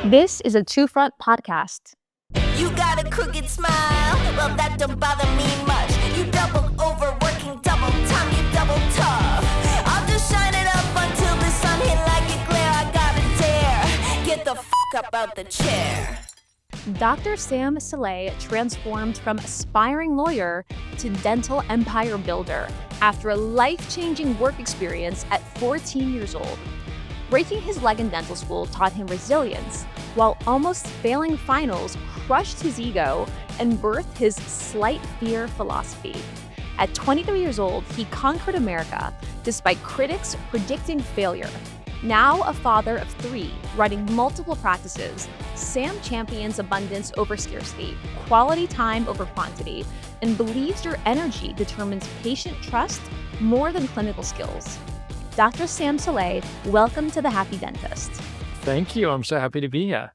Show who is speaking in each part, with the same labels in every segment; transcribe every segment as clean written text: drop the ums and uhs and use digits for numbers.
Speaker 1: This is a Two Front podcast.
Speaker 2: You got a crooked smile, well that don't bother me much. You double over working double time, you double tough. I'll just shine it up until the sun hit like a glare. I gotta dare, get the fuck up out the chair.
Speaker 1: Dr. Sam Saleh transformed from aspiring lawyer to dental empire builder after a life-changing work experience at 14 years old. Breaking his leg in dental school taught him resilience, while almost failing finals crushed his ego and birthed his slight fear philosophy. At 23 years old, he conquered America despite critics predicting failure. Now a father of 3, running multiple practices, Sam champions abundance over scarcity, quality time over quantity, and believes your energy determines patient trust more than clinical skills. Dr. Sam Saleh, welcome to The Happy Dentist.
Speaker 3: Thank you. I'm so happy to be here.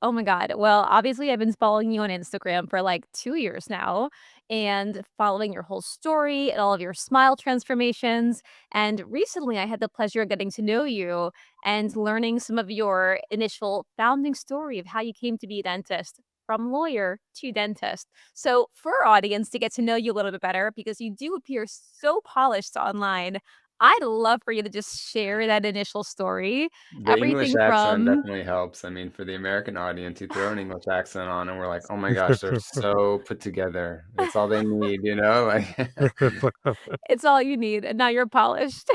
Speaker 1: Oh my God. Well, obviously, I've been following you on Instagram for like 2 years now and following your whole story and all of your smile transformations. And recently, I had the pleasure of getting to know you and learning some of your initial founding story of how you came to be a dentist from lawyer to dentist. So, for our audience to get to know you a little bit better, because you do appear so polished online, I'd love for you to just share that initial story.
Speaker 4: The English
Speaker 1: Everything
Speaker 4: accent
Speaker 1: from
Speaker 4: definitely helps. I mean, for the American audience, you throw an English accent on and we're like, "Oh my gosh, they're so put together. It's all they need," you know? Like
Speaker 1: it's all you need, and now you're polished.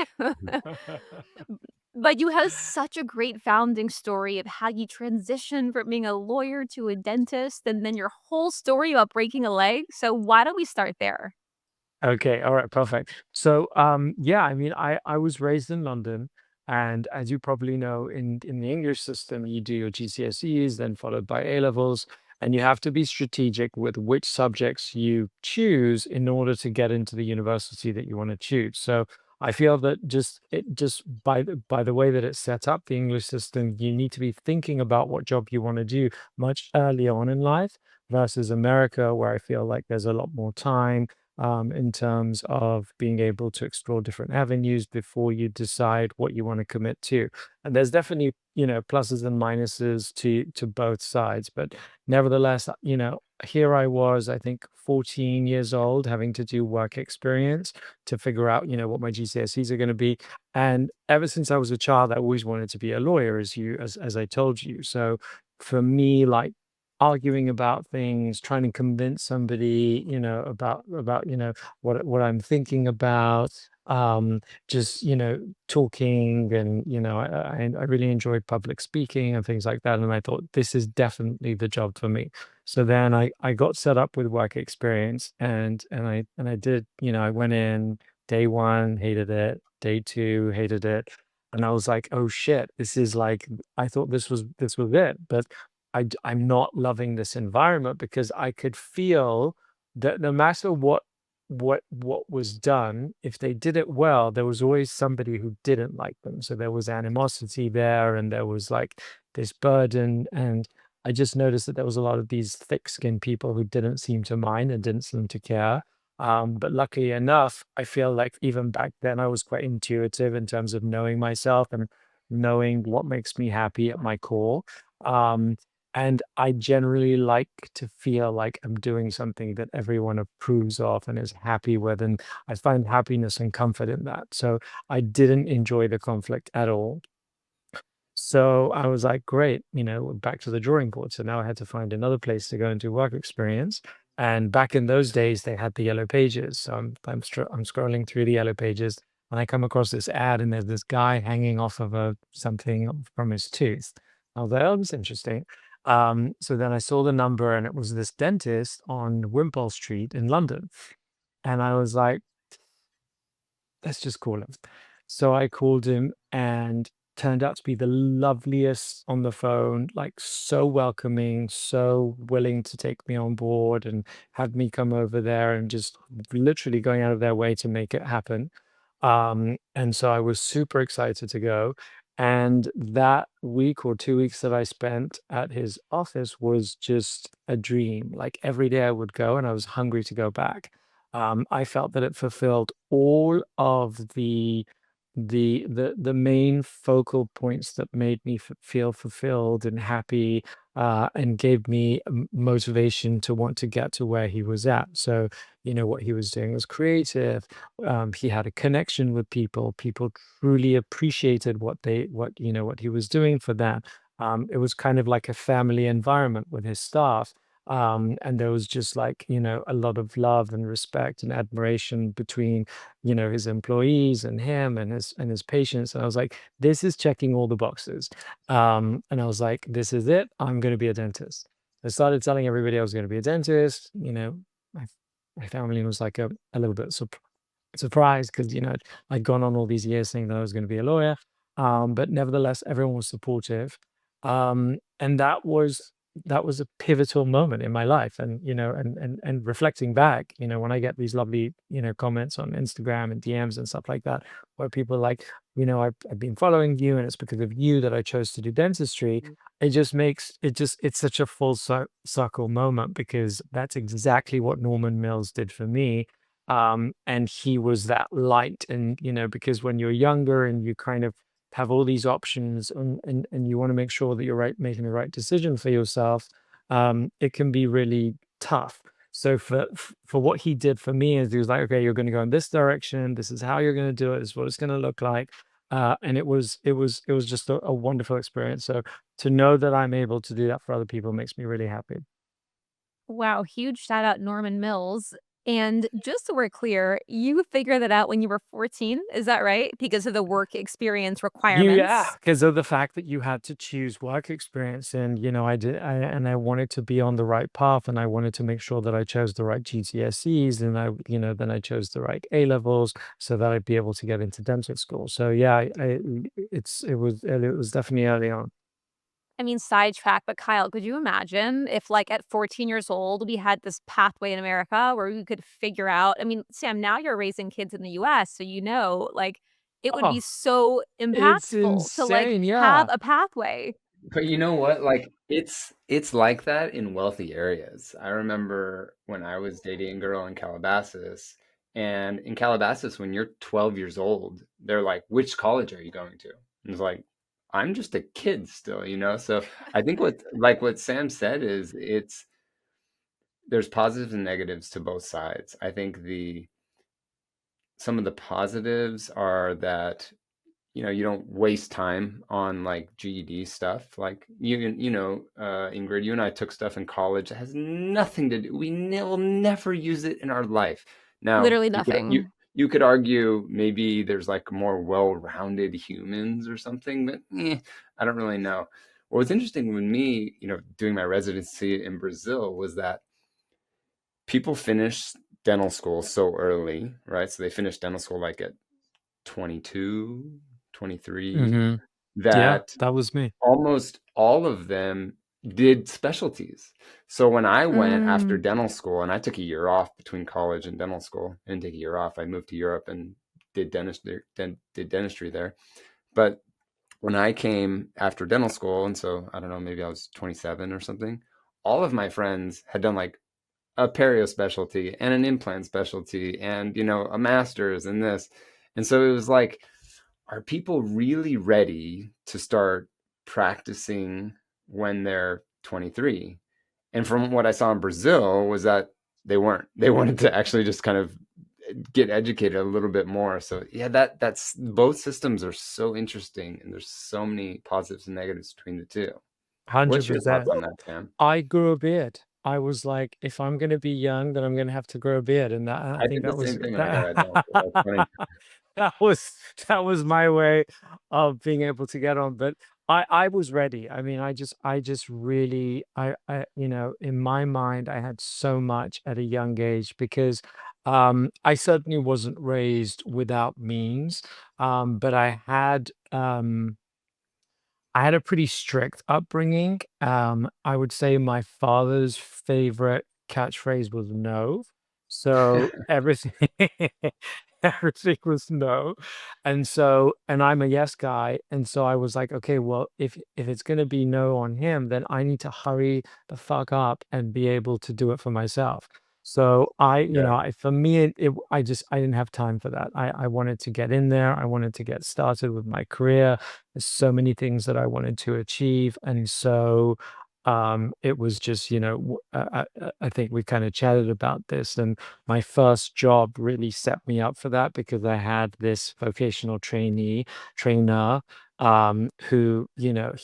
Speaker 1: But you have such a great founding story of how you transitioned from being a lawyer to a dentist, and then your whole story about breaking a leg. So why don't we start there?
Speaker 3: Okay, all right, perfect. So, yeah, I mean, I was raised in London, and as you probably know, in the English system, you do your GCSEs, then followed by A levels, and you have to be strategic with which subjects you choose in order to get into the university that you want to choose. So, I feel that just by the way that it's set up, the English system, you need to be thinking about what job you want to do much earlier on in life versus America, where I feel like there's a lot more time in terms of being able to explore different avenues before you decide what you want to commit to. And there's definitely, pluses and minuses to both sides. But nevertheless, here I was, I think 14 years old, having to do work experience to figure out, what my GCSEs are going to be. And ever since I was a child, I always wanted to be a lawyer, as I told you. So for me, like arguing about things, trying to convince somebody, about what I'm thinking about. Just talking, and I really enjoyed public speaking and things like that. And I thought this is definitely the job for me. So then I got set up with work experience, and I did. I went in day one, hated it. Day two, hated it. And I was like, oh shit, this is like I thought this was it, but I'm not loving this environment because I could feel that no matter what was done, if they did it well, there was always somebody who didn't like them. So there was animosity there, and there was like this burden. And I just noticed that there was a lot of these thick-skinned people who didn't seem to mind and didn't seem to care. But luckily enough, I feel like even back then I was quite intuitive in terms of knowing myself and knowing what makes me happy at my core. Um, and I generally like to feel like I'm doing something that everyone approves of and is happy with. And I find happiness and comfort in that. So I didn't enjoy the conflict at all. So I was like, great, back to the drawing board. So now I had to find another place to go and do work experience. And back in those days, they had the yellow pages. So I'm scrolling through the yellow pages, and I come across this ad, and there's this guy hanging off of something from his tooth. I was like, oh, that's interesting. So then I saw the number, and it was this dentist on Wimpole Street in London. And I was like, let's just call him. So I called him, and turned out to be the loveliest on the phone, like so welcoming, so willing to take me on board and have me come over there, and just literally going out of their way to make it happen. And so I was super excited to go. And that week or 2 weeks that I spent at his office was just a dream. Like every day I would go, and I was hungry to go back. I felt that it fulfilled all of the the main focal points that made me feel fulfilled and happy, and gave me motivation to want to get to where he was at. So, what he was doing was creative. He had a connection with people. People truly appreciated what he was doing for them. It was kind of like a family environment with his staff. And there was just like, a lot of love and respect and admiration between, his employees and him and his patients. And I was like, this is checking all the boxes. And I was like, this is it. I'm going to be a dentist. I started telling everybody I was going to be a dentist. My, my family was like a little bit surprised because I'd gone on all these years saying that I was going to be a lawyer, but nevertheless everyone was supportive, and that was a pivotal moment in my life. And and reflecting back, when I get these lovely comments on Instagram and DMs and stuff like that, where people are like, I've been following you and it's because of you that I chose to do dentistry. It's such a full circle moment, because that's exactly what Norman Mills did for me. And he was that light. And because when you're younger and you kind of have all these options, and you want to make sure that you're making the right decision for yourself, it can be really tough. So for what he did for me is he was like, okay, you're going to go in this direction, this is how you're going to do it, this is what it's going to look like. And it was just a wonderful experience. So to know that I'm able to do that for other people makes me really happy.
Speaker 1: Wow, huge shout out Norman Mills. And just so we're clear, you figured that out when you were 14, is that right? Because of the work experience
Speaker 3: Yeah,
Speaker 1: requirements?
Speaker 3: because of the fact that you had to choose work experience, and I wanted to be on the right path, and I wanted to make sure that I chose the right GCSEs, and then I chose the right A levels so that I'd be able to get into dental school. So yeah, it was definitely early on.
Speaker 1: I mean, sidetrack, but Kyle, could you imagine if, like, at 14 years old, we had this pathway in America where we could figure out? I mean, Sam, now you're raising kids in the US, so like, it would be
Speaker 3: Oh,
Speaker 1: so
Speaker 3: it's
Speaker 1: impactful to, like,
Speaker 3: insane.
Speaker 1: have
Speaker 3: Yeah.
Speaker 1: a pathway.
Speaker 4: But you know what? Like it's like that in wealthy areas. I remember when I was dating a girl in Calabasas, and in Calabasas, when you're 12 years old, they're like, "Which college are you going to?" And it's like, I'm just a kid still, you know? So I think what Sam said is there's positives and negatives to both sides. I think the some of the positives are that you don't waste time on like GED stuff. Like Ingrid, you and I took stuff in college that has nothing to do. Will never use it in our life. Now,
Speaker 1: Literally
Speaker 4: you could you
Speaker 1: nothing.
Speaker 4: you could argue maybe there's like more well-rounded humans or something, but I don't really know. What was interesting with me, doing my residency in Brazil was that people finish dental school so early, right? So they finish dental school like at 22, 23,
Speaker 3: Hmm. Yeah,
Speaker 4: that
Speaker 3: that was me.
Speaker 4: almost all of them did specialties. So when I went after
Speaker 1: Mm.
Speaker 4: dental school, and I took a year off between college and dental school, I didn't take a year off. I moved to Europe and did dentistry there. But when I came after dental school, and so I don't know, maybe I was 27 or something, all of my friends had done like a perio specialty and an implant specialty and a master's in this. And so it was like, are people really ready to start practicing when they're 23? And from what I saw in Brazil was that they weren't. They wanted to actually just kind of get educated a little bit more. So yeah, that's both systems are so interesting, and there's so many positives and negatives between the two. What's your thoughts
Speaker 3: 100%.
Speaker 4: on that, Sam?
Speaker 3: I grew a beard. I was like, if I'm gonna be young, then I'm gonna have to grow a beard, and I
Speaker 4: I
Speaker 3: think
Speaker 4: did the
Speaker 3: that was
Speaker 4: same thing when I got
Speaker 3: that
Speaker 4: out of dental school. That's funny.
Speaker 3: that was that was my way of being able to get on. But I was ready. I mean, I just really in my mind, I had so much at a young age, because I certainly wasn't raised without means, but I had a pretty strict upbringing. I would say my father's favorite catchphrase was no. So everything everything was no. And I'm a yes guy. And so I was like, okay, well, if it's gonna be no on him, then I need to hurry the fuck up and be able to do it for myself. So
Speaker 4: Yeah.
Speaker 3: for me, I didn't have time for that. I wanted to get in there. I wanted to get started with my career. There's so many things that I wanted to achieve. And so, it was just, I think we kind of chatted about this, and my first job really set me up for that because I had this vocational trainer, who,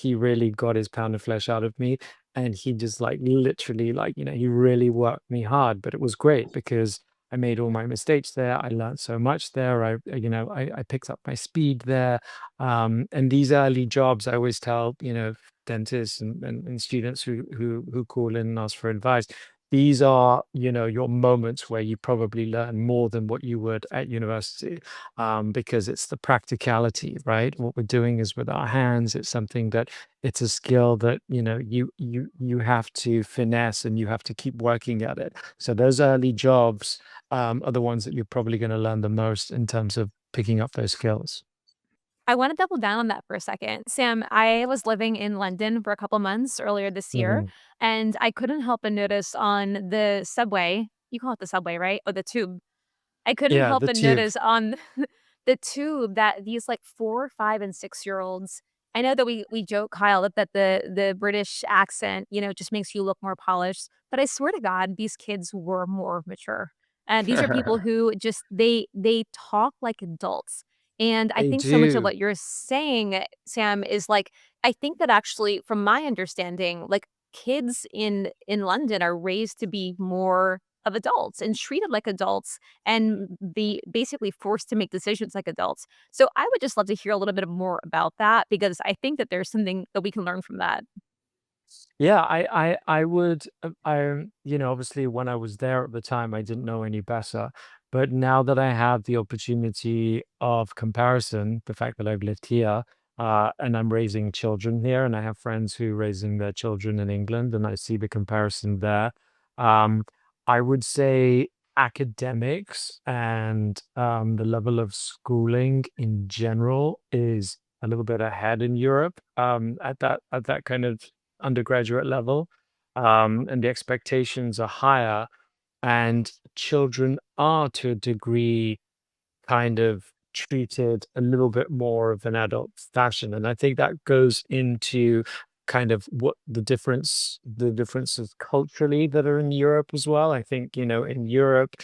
Speaker 3: he really got his pound of flesh out of me, and he just like literally like he really worked me hard, but it was great because I made all my mistakes there. I learned so much there. I picked up my speed there. And these early jobs, I always tell dentists and students who call in and ask for advice, these are your moments where you probably learn more than what you would at university, because it's the practicality, right? What we're doing is with our hands. It's something that it's a skill that you have to finesse, and you have to keep working at it. So those early jobs, are the ones that you're probably going to learn the most in terms of picking up those skills.
Speaker 1: I want to double down on that for a second. Sam, I was living in London for a couple months earlier this year,
Speaker 3: Hmm.
Speaker 1: and I couldn't help but notice on the subway, you call it the subway, right? Or the tube. I couldn't
Speaker 3: Yeah,
Speaker 1: help
Speaker 3: the
Speaker 1: but
Speaker 3: tube.
Speaker 1: notice on the tube that these like 4, 5, and 6-year-olds. I know that we joke, Kyle, that the British accent, just makes you look more polished. But I swear to God, these kids were more mature. And these are people who just they talk like adults. And I
Speaker 3: They
Speaker 1: think so much of
Speaker 3: do.
Speaker 1: what you're saying, Sam, is like I think that actually, from my understanding, like kids in London are raised to be more of adults and treated like adults and be basically forced to make decisions like adults. So I would just love to hear a little bit more about that because I think that there's something that we can learn from that.
Speaker 3: Yeah, I would, obviously when I was there at the time, I didn't know any better. But now that I have the opportunity of comparison, the fact that I've lived here, and I'm raising children here, and I have friends who are raising their children in England, and I see the comparison there. Um, I would say academics and, the level of schooling in general is a little bit ahead in Europe, at that kind of undergraduate level, and the expectations are higher, and children are to a degree kind of treated a little bit more of an adult fashion. And I think that goes into kind of what the differences culturally that are in Europe as well. I think, in Europe,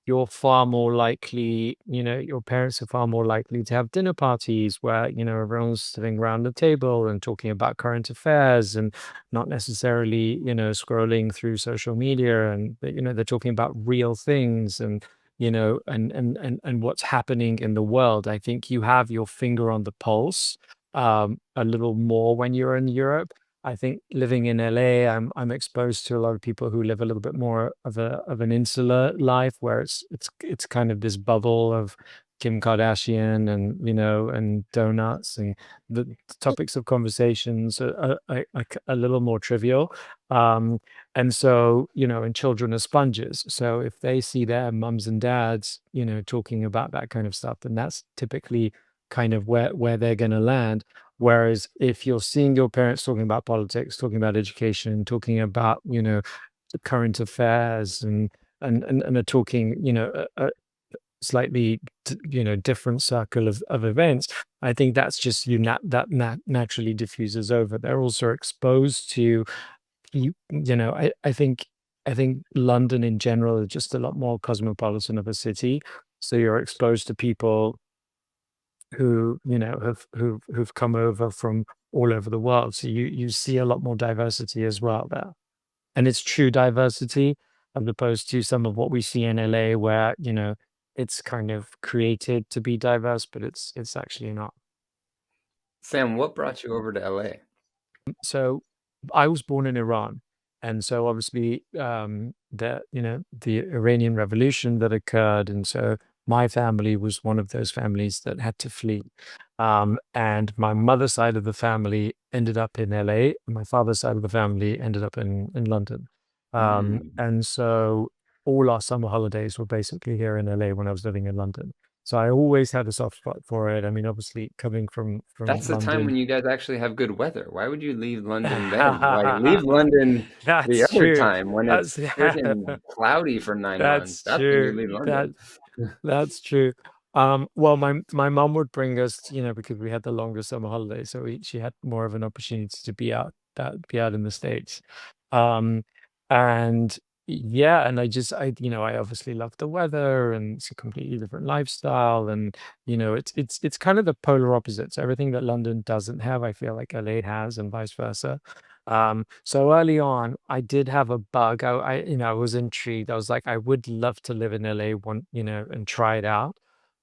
Speaker 3: you're far more likely, your parents are far more likely to have dinner parties where, everyone's sitting around the table and talking about current affairs, and not necessarily, scrolling through social media, and, they're talking about real things, and what's happening in the world. I think you have your finger on the pulse, a little more when you're in Europe. I think living in LA, I'm exposed to a lot of people who live a little bit more of an insular life, where it's kind of this bubble of Kim Kardashian, and donuts, and the topics of conversations are a little more trivial. Um, and so, and children are sponges. So if they see their mums and dads, talking about that kind of stuff, then that's typically kind of where they're going to land. Whereas if you're seeing your parents talking about politics, talking about education, talking about, the current affairs, and are talking, a slightly, different circle of events, I think that's just naturally diffuses over. They're also exposed to I think London in general is just a lot more cosmopolitan of a city. So you're exposed to people who, who've come over from all over the world. So you see a lot more diversity as well there. And it's true diversity, as opposed to some of what we see in LA where, it's kind of created to be diverse, but it's actually not.
Speaker 4: Sam, what brought you over to LA?
Speaker 3: So I was born in Iran, and so obviously, the Iranian Revolution that occurred, and so my family was one of those families that had to flee. And my mother's side of the family ended up in LA. My father's side of the family ended up in London.
Speaker 4: Mm.
Speaker 3: And so all our summer holidays were basically here in LA when I was living in London. So I always had a soft spot for it. I mean, obviously coming from
Speaker 4: That's the time when
Speaker 3: London.
Speaker 4: you guys actually have good weather. Why would you leave London then? Like, leave London the
Speaker 3: That's
Speaker 4: other
Speaker 3: true.
Speaker 4: time when
Speaker 3: That's
Speaker 4: it's freaking cloudy for 9 months.
Speaker 3: that's
Speaker 4: That's when you
Speaker 3: true.
Speaker 4: leave London.
Speaker 3: That's true. Well, my mom would bring us, because we had the longer summer holiday, so she had more of an opportunity to be out in the States. Um, and yeah, and I obviously love the weather, and it's a completely different lifestyle, and it's kind of the polar opposites. Everything that London doesn't have, I feel like LA has, and vice versa. So early on, I did have a bug. I was intrigued. I was like, I would love to live in LA and try it out.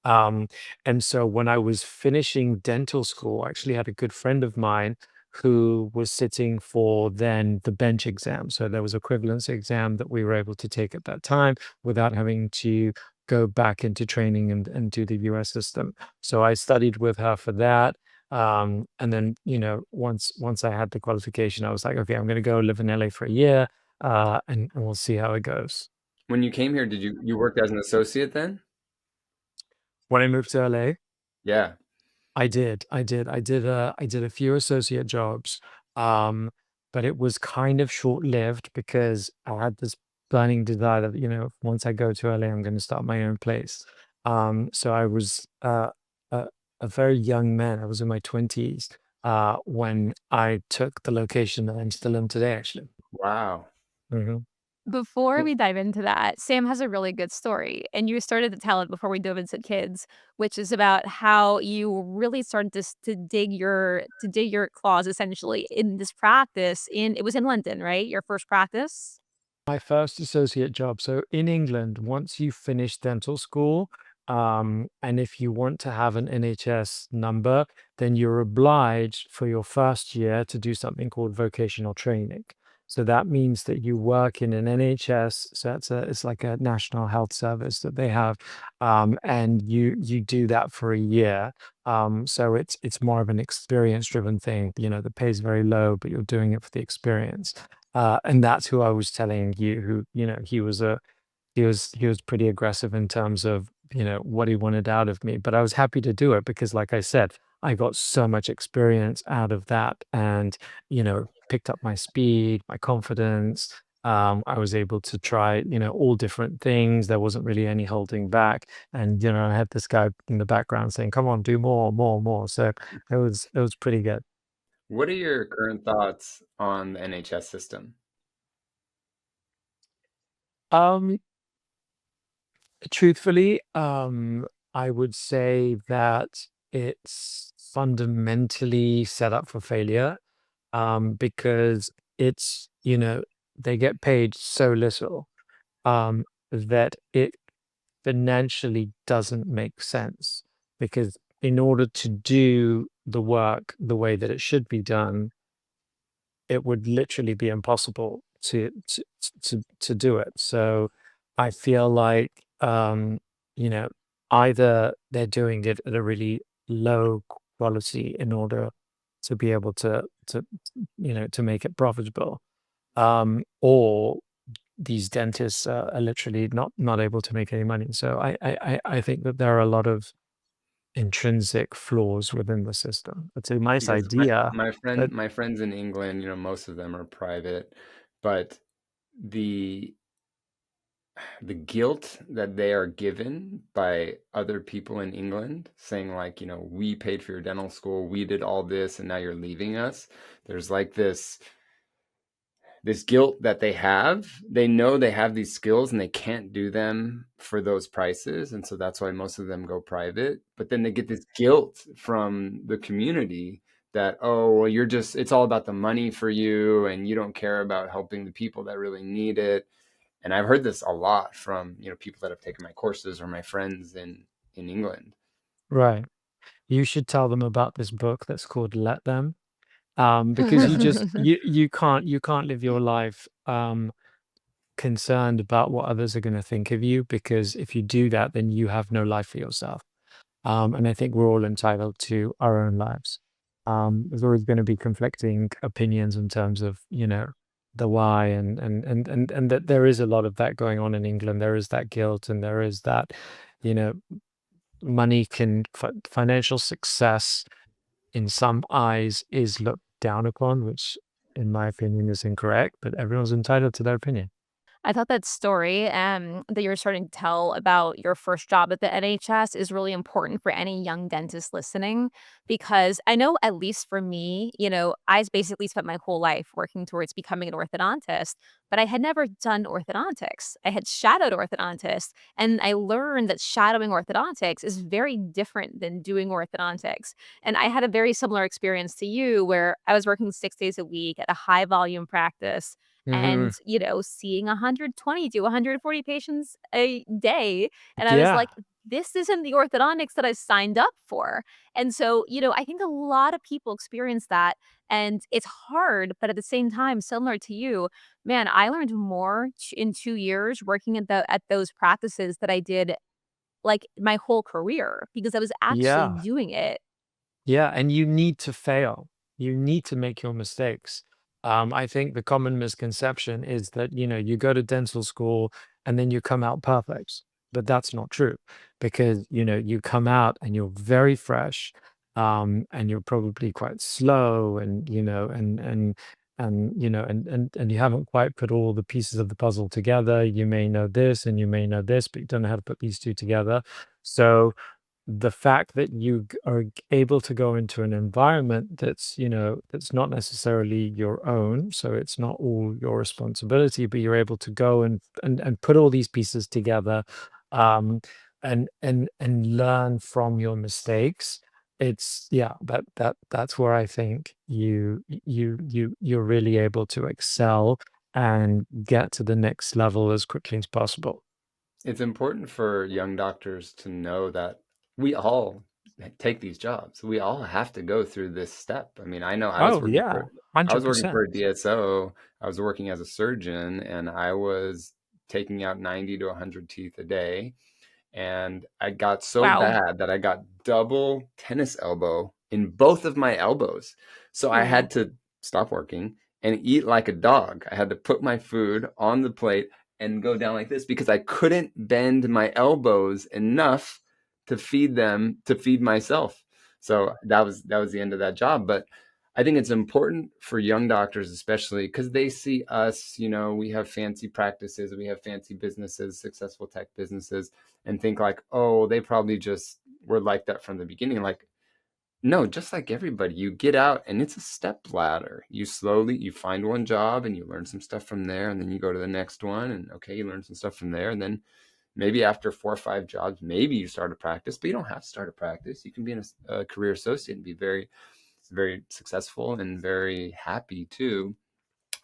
Speaker 3: Um, and so when I was finishing dental school, I actually had a good friend of mine who was sitting for then the bench exam. So there was equivalence exam that we were able to take at that time without having to go back into training and do the US system. So I studied with her for that. And then, once I had the qualification, I was like, okay, I'm going to go live in LA for a year, and we'll see how it goes.
Speaker 4: When you came here, did you worked as an associate then?
Speaker 3: When I moved to LA,
Speaker 4: Yeah.
Speaker 3: I did a few associate jobs, um, but it was kind of short-lived because I had this burning desire that, once I go to LA, I'm going to start my own place. So I was a, a very young man. I was in my 20s when I took the location that I'm still in today, actually.
Speaker 4: Wow.
Speaker 3: Mhm.
Speaker 1: Before
Speaker 4: Well,
Speaker 1: we dive into that, Sam has a really good story, and you started to tell it before we dove into kids, which is about how you really started to dig your claws essentially in this practice. It was in London, right? Your first practice.
Speaker 3: My first associate job. So in England, once you finish dental school, and if you want to have an NHS number, then you're obliged for your first year to do something called vocational training. So that means that you work in an NHS. So it's like a national health service that they have, and you do that for a year. So it's more of an experience driven thing. The pay is very low, but you're doing it for the experience. And that's who I was telling you, who, he was pretty aggressive in terms of, what he wanted out of me. But I was happy to do it because, like I said, I got so much experience out of that and, picked up my speed, my confidence. I was able to try, all different things. There wasn't really any holding back. And, I had this guy in the background saying, come on, do more, more, more. So it was pretty good.
Speaker 4: what are your current thoughts on the NHS system?
Speaker 3: Um, Truthfully, I would say that it's fundamentally set up for failure, because they get paid so little, that it financially doesn't make sense. Because in order to do the work the way that it should be done, it would literally be impossible to do it. So I feel like, you know, either they're doing it at a really low quality in order to be able to make it profitable, or these dentists are literally not able to make any money. So I think that there are a lot of intrinsic flaws within the system. It's a nice
Speaker 4: Because my
Speaker 3: idea
Speaker 4: my friend
Speaker 3: that
Speaker 4: my friends in England, most of them are private, but the the guilt that they are given by other people in England saying like, we paid for your dental school, we did all this, and now you're leaving us. There's like this guilt that they have. They know they have these skills and they can't do them for those prices. And so that's why most of them go private. But then they get this guilt from the community that, oh, well, it's all about the money for you and you don't care about helping the people that really need it. And I've heard this a lot from, people that have taken my courses or my friends in England.
Speaker 3: right. You should tell them about this book that's called Let Them. Because you can't live your life concerned about what others are going to think of you, because if you do that, then you have no life for yourself. And I think we're all entitled to our own lives. There's always going to be conflicting opinions in terms of, the why, and that there is a lot of that going on in England. There is that guilt, and there is that, you know money can financial success in some eyes is looked down upon, which in my opinion is incorrect, but everyone's entitled to their opinion.
Speaker 1: I thought that story that you're starting to tell about your first job at the NHS is really important for any young dentist listening because I know, at least for me, I basically spent my whole life working towards becoming an orthodontist, but I had never done orthodontics. I had shadowed orthodontists, and I learned that shadowing orthodontics is very different than doing orthodontics. And I had a very similar experience to you where I was working 6 days a week at a high volume practice and,
Speaker 3: Mhm.
Speaker 1: seeing 120 to 140 patients a day, and I was
Speaker 3: Yeah.
Speaker 1: like, "This isn't the orthodontics that I signed up for." And so, I think a lot of people experience that, and it's hard, but at the same time, similar to you, man, I learned more in 2 years working at those practices that I did, like, my whole career because I was actually
Speaker 3: Yeah.
Speaker 1: doing it.
Speaker 3: Yeah, and you need to fail. You need to make your mistakes. I think the common misconception is that, you go to dental school and then you come out perfect. But that's not true because, you come out and you're very fresh, and you're probably quite slow and, and you haven't quite put all the pieces of the puzzle together. You may know this and you may know this, but you don't know how to put these two together. So the fact that are able to go into an environment that's not necessarily your own, so it's not all your responsibility, but you're able to go and put all these pieces together, um and learn from your mistakes. It's yeah, that's where I think you're really able to excel and get to the next level as quickly as possible.
Speaker 4: It's important for young doctors to know that we all take these jobs. We all have to go through this step. I mean, I know
Speaker 3: Oh yeah,
Speaker 4: I was working
Speaker 3: 100%.
Speaker 4: for a DSO. I was working as a surgeon and I was taking out 90 to 100 teeth a day. And I got so
Speaker 1: Wow.
Speaker 4: bad that I got double tennis elbow in both of my elbows. So I
Speaker 1: Mm.
Speaker 4: had to stop working and eat like a dog. I had to put my food on the plate and go down like this because I couldn't bend my elbows enough to feed myself. So that was the end of that job. But I think it's important for young doctors, especially because they see us, we have fancy practices, we have fancy businesses, successful tech businesses, and think like, oh, they probably just were like that from the beginning. Like, no, just like everybody, you get out and it's a step ladder. You find one job and you learn some stuff from there, and then you go to the next one, and okay, you learn some stuff from there, and then maybe after 4 or 5 jobs, maybe you start a practice, but you don't have to start a practice. You can be a career associate and be very, very successful and very happy too.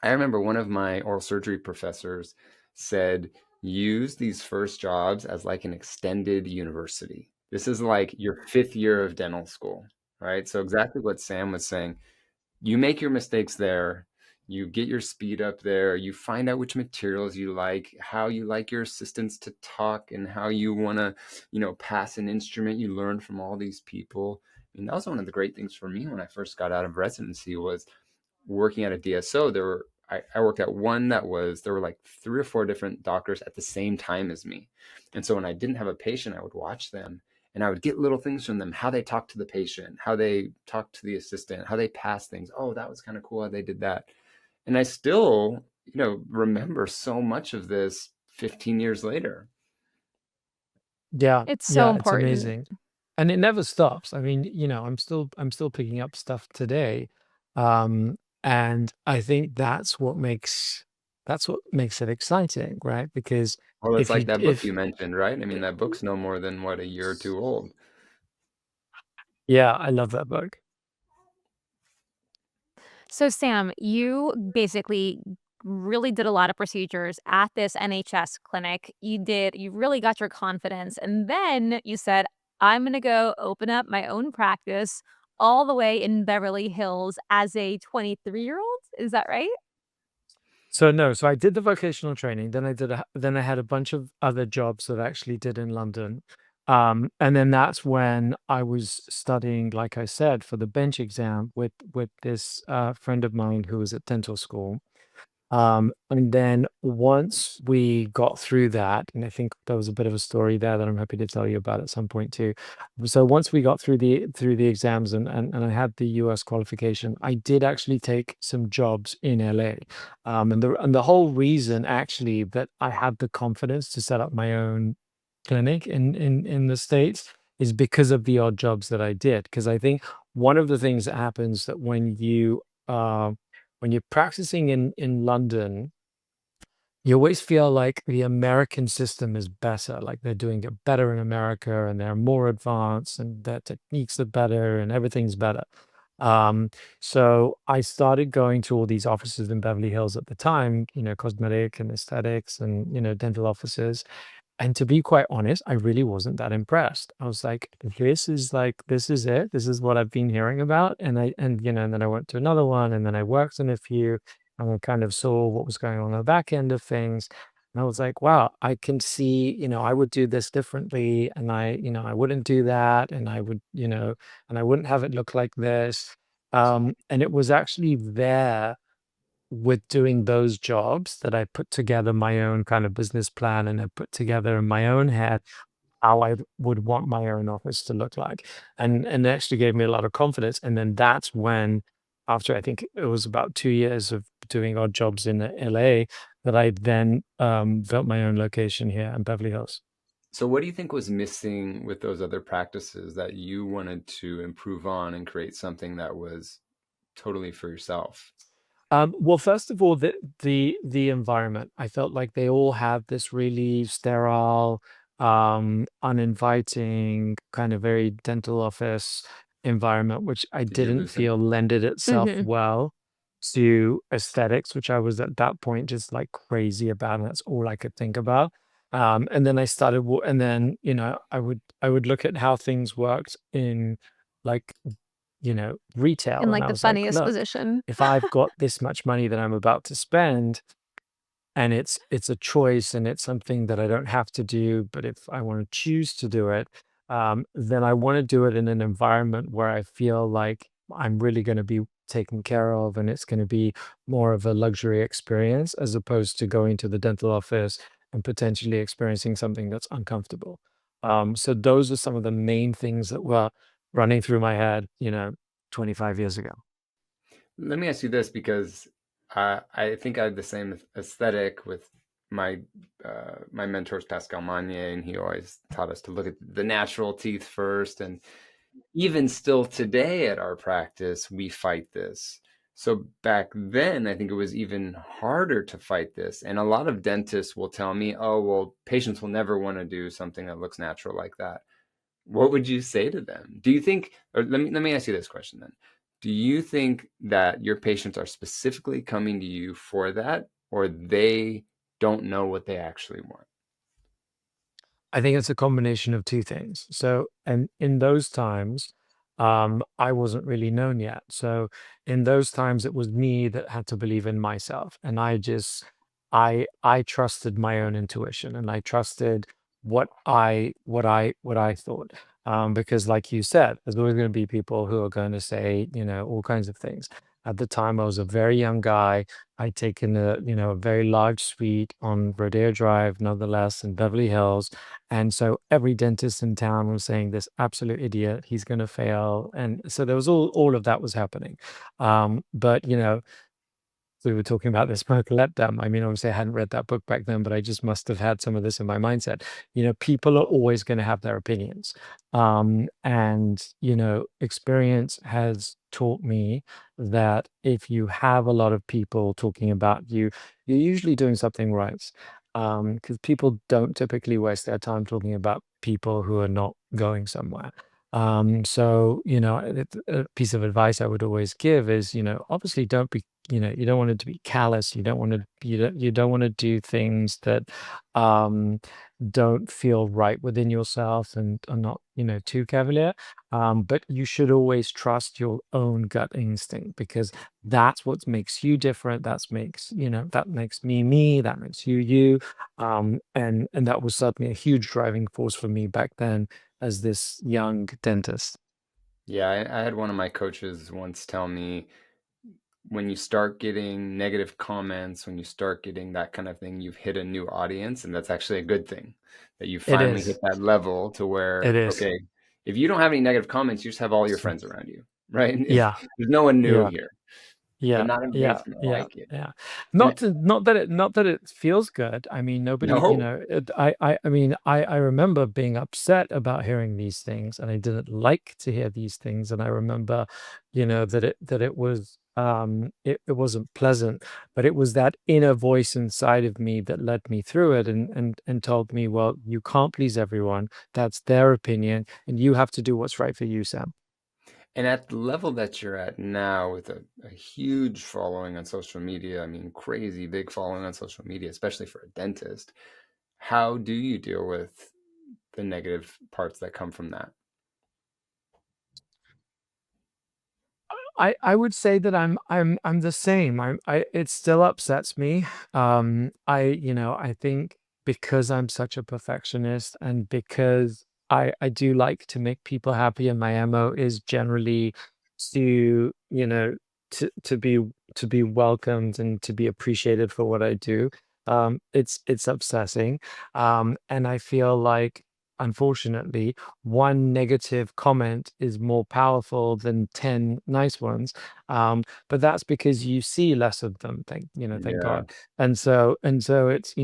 Speaker 4: I remember one of my oral surgery professors said, use these first jobs as like an extended university. This is like your fifth year of dental school, right? So exactly what Sam was saying. You make your mistakes there. You get your speed up there. You find out which materials you like, how you like your assistants to talk, and how you want to, pass an instrument. You learn from all these people. I mean, that was one of the great things for me when I first got out of residency was working at a DSO. I worked at one there were like 3 or 4 different doctors at the same time as me. And so when I didn't have a patient, I would watch them and I would get little things from them, how they talk to the patient, how they talk to the assistant, how they pass things. Oh, that was kind of cool how they did that. And I still, remember so much of this 15 years later.
Speaker 3: Yeah,
Speaker 1: It's so
Speaker 3: yeah, it's
Speaker 1: important.
Speaker 3: amazing. And it never stops. I mean, I'm still picking up stuff today. And I think that's what makes it exciting, right? Because
Speaker 4: Well, it's
Speaker 3: if
Speaker 4: like
Speaker 3: you
Speaker 4: that book
Speaker 3: if
Speaker 4: you mentioned, right? I mean, that book's no more than what, a year or two old.
Speaker 3: yeah, I love that book.
Speaker 1: So, Sam, you basically really did a lot of procedures at this NHS clinic. You really got your confidence. And then you said, I'm going to go open up my own practice all the way in Beverly Hills as a 23-year-old. Is that right?
Speaker 3: So no, so I did the vocational training, then I had a bunch of other jobs that I actually did in London. And then that's when I was studying, like I said, for the bench exam with this friend of mine who was at dental school. And then once we got through that, and I think there was a bit of a story there that I'm happy to tell you about at some point too. So once we got through the exams and I had the US qualification, I did actually take some jobs in LA. And the whole reason actually that I had the confidence to set up my own clinic in the States is because of the odd jobs that I did. Because I think one of the things that happens that when you're practicing in London, you always feel like the American system is better, like they're doing it better in America and they're more advanced and their techniques are better and everything's better. Um, so I started going to all these offices in Beverly Hills at the time, cosmetic and aesthetics and, dental offices. And to be quite honest, I really wasn't that impressed. I was like, this is it. This is what I've been hearing about. And then I went to another one and then I worked in a few and I kind of saw what was going on the back end of things. And I was like, wow, I can see, I would do this differently. And I wouldn't do that. And I would, and I wouldn't have it look like this. And it was actually there with doing those jobs that I put together my own kind of business plan and I put together in my own head how I would want my own office to look like. And it actually gave me a lot of confidence. And then that's when, after I think it was about 2 years of doing odd jobs in LA, that I then built my own location here in Beverly Hills.
Speaker 4: So what do you think was missing with those other practices that you wanted to improve on and create something that was totally for yourself?
Speaker 3: Well, first of all, the environment. I felt like they all had this really sterile, uninviting, kind of very dental office environment, which I
Speaker 4: Did you
Speaker 3: didn't
Speaker 4: lose him?
Speaker 3: feel lended itself
Speaker 1: Hmm.
Speaker 3: well to aesthetics, which I was at that point just like crazy about, and that's all I could think about. And then I started, and then I would look at how things worked in like
Speaker 1: In
Speaker 3: retail, and
Speaker 1: like
Speaker 3: I
Speaker 1: the
Speaker 3: was like,
Speaker 1: funniest
Speaker 3: look,
Speaker 1: position.
Speaker 3: if I've got this much money that I'm about to spend and it's a choice and it's something that I don't have to do, but if I want to choose to do it, then I want to do it in an environment where I feel like I'm really going to be taken care of and it's going to be more of a luxury experience as opposed to going to the dental office and potentially experiencing something that's uncomfortable. So those are some of the main things that were running through my head, 25 years ago.
Speaker 4: Let me ask you this because I think I had the same aesthetic with my my mentors, Pascal Magne, and he always taught us to look at the natural teeth first. And even still today at our practice, we fight this. So back then, I think it was even harder to fight this. And a lot of dentists will tell me, oh, well, patients will never want to do something that looks natural like that. What would you say to them? Do you think, or let me ask you this question then. Do you think that your patients are specifically coming to you for that, or they don't know what they actually want?
Speaker 3: I think it's a combination of two things. So, and in those times, I wasn't really known yet. So, in those times, it was me that had to believe in myself, and I trusted my own intuition, and I trusted what I thought. Because, like you said, there's always going to be people who are going to say, all kinds of things. At the time, I was a very young guy. I'd taken a very large suite on Rodeo Drive, nonetheless, in Beverly Hills, and so every dentist in town was saying this absolute idiot, he's going to fail. And so there was all of that was happening. But we were talking about this smoke letdown. I mean, obviously, I hadn't read that book back then, but I just must have had some of this in my mindset. People are always going to have their opinions. And, experience has taught me that if you have a lot of people talking about you, you're usually doing something right. Because people don't typically waste their time talking about people who are not going somewhere. So, a piece of advice I would always give is, obviously don't be you don't want it to be callous. You don't want to do things that um, don't feel right within yourself and are not, too cavalier. But you should always trust your own gut instinct because that's what makes you different. That makes me me. That makes you you. And that was certainly a huge driving force for me back then as this young dentist.
Speaker 4: Yeah, I had one of my coaches once tell me when you start getting negative comments, when you start getting that kind of thing, you've hit a new audience, and that's actually a good thing that you
Speaker 3: It
Speaker 4: finally hit
Speaker 3: is.
Speaker 4: that level to
Speaker 3: It
Speaker 4: where,
Speaker 3: is.
Speaker 4: okay, if you don't have any negative comments, you just have all your
Speaker 3: So,
Speaker 4: friends around you, right? If
Speaker 3: yeah,
Speaker 4: there's no one new
Speaker 3: yeah.
Speaker 4: here,
Speaker 3: Yeah,
Speaker 4: then not everybody's
Speaker 3: yeah,
Speaker 4: gonna
Speaker 3: yeah,
Speaker 4: like it.
Speaker 3: yeah.
Speaker 4: And
Speaker 3: Not that it feels good. I mean, nobody,
Speaker 4: no,
Speaker 3: I mean, I remember being upset about hearing these things, and I didn't like to hear these things. And I remember, that it was it wasn't pleasant, but it was that inner voice inside of me that led me through it and told me, well, you can't please everyone. That's their opinion, and you have to do what's right for you, Sam.
Speaker 4: and at the level that you're at now with a huge following on social media, I mean, crazy big following on social media, especially for a dentist, how do you deal with the negative parts that come from that?
Speaker 3: I would say that I'm the same. I it still upsets me. I think because I'm such a perfectionist and because I do like to make people happy and my MO is generally to, to be to be welcomed and to be appreciated for what I do. It's obsessing. And I feel like unfortunately one negative comment is more powerful than 10 nice ones. But that's because you see less of them, thank
Speaker 4: Yeah,
Speaker 3: God. And so it's,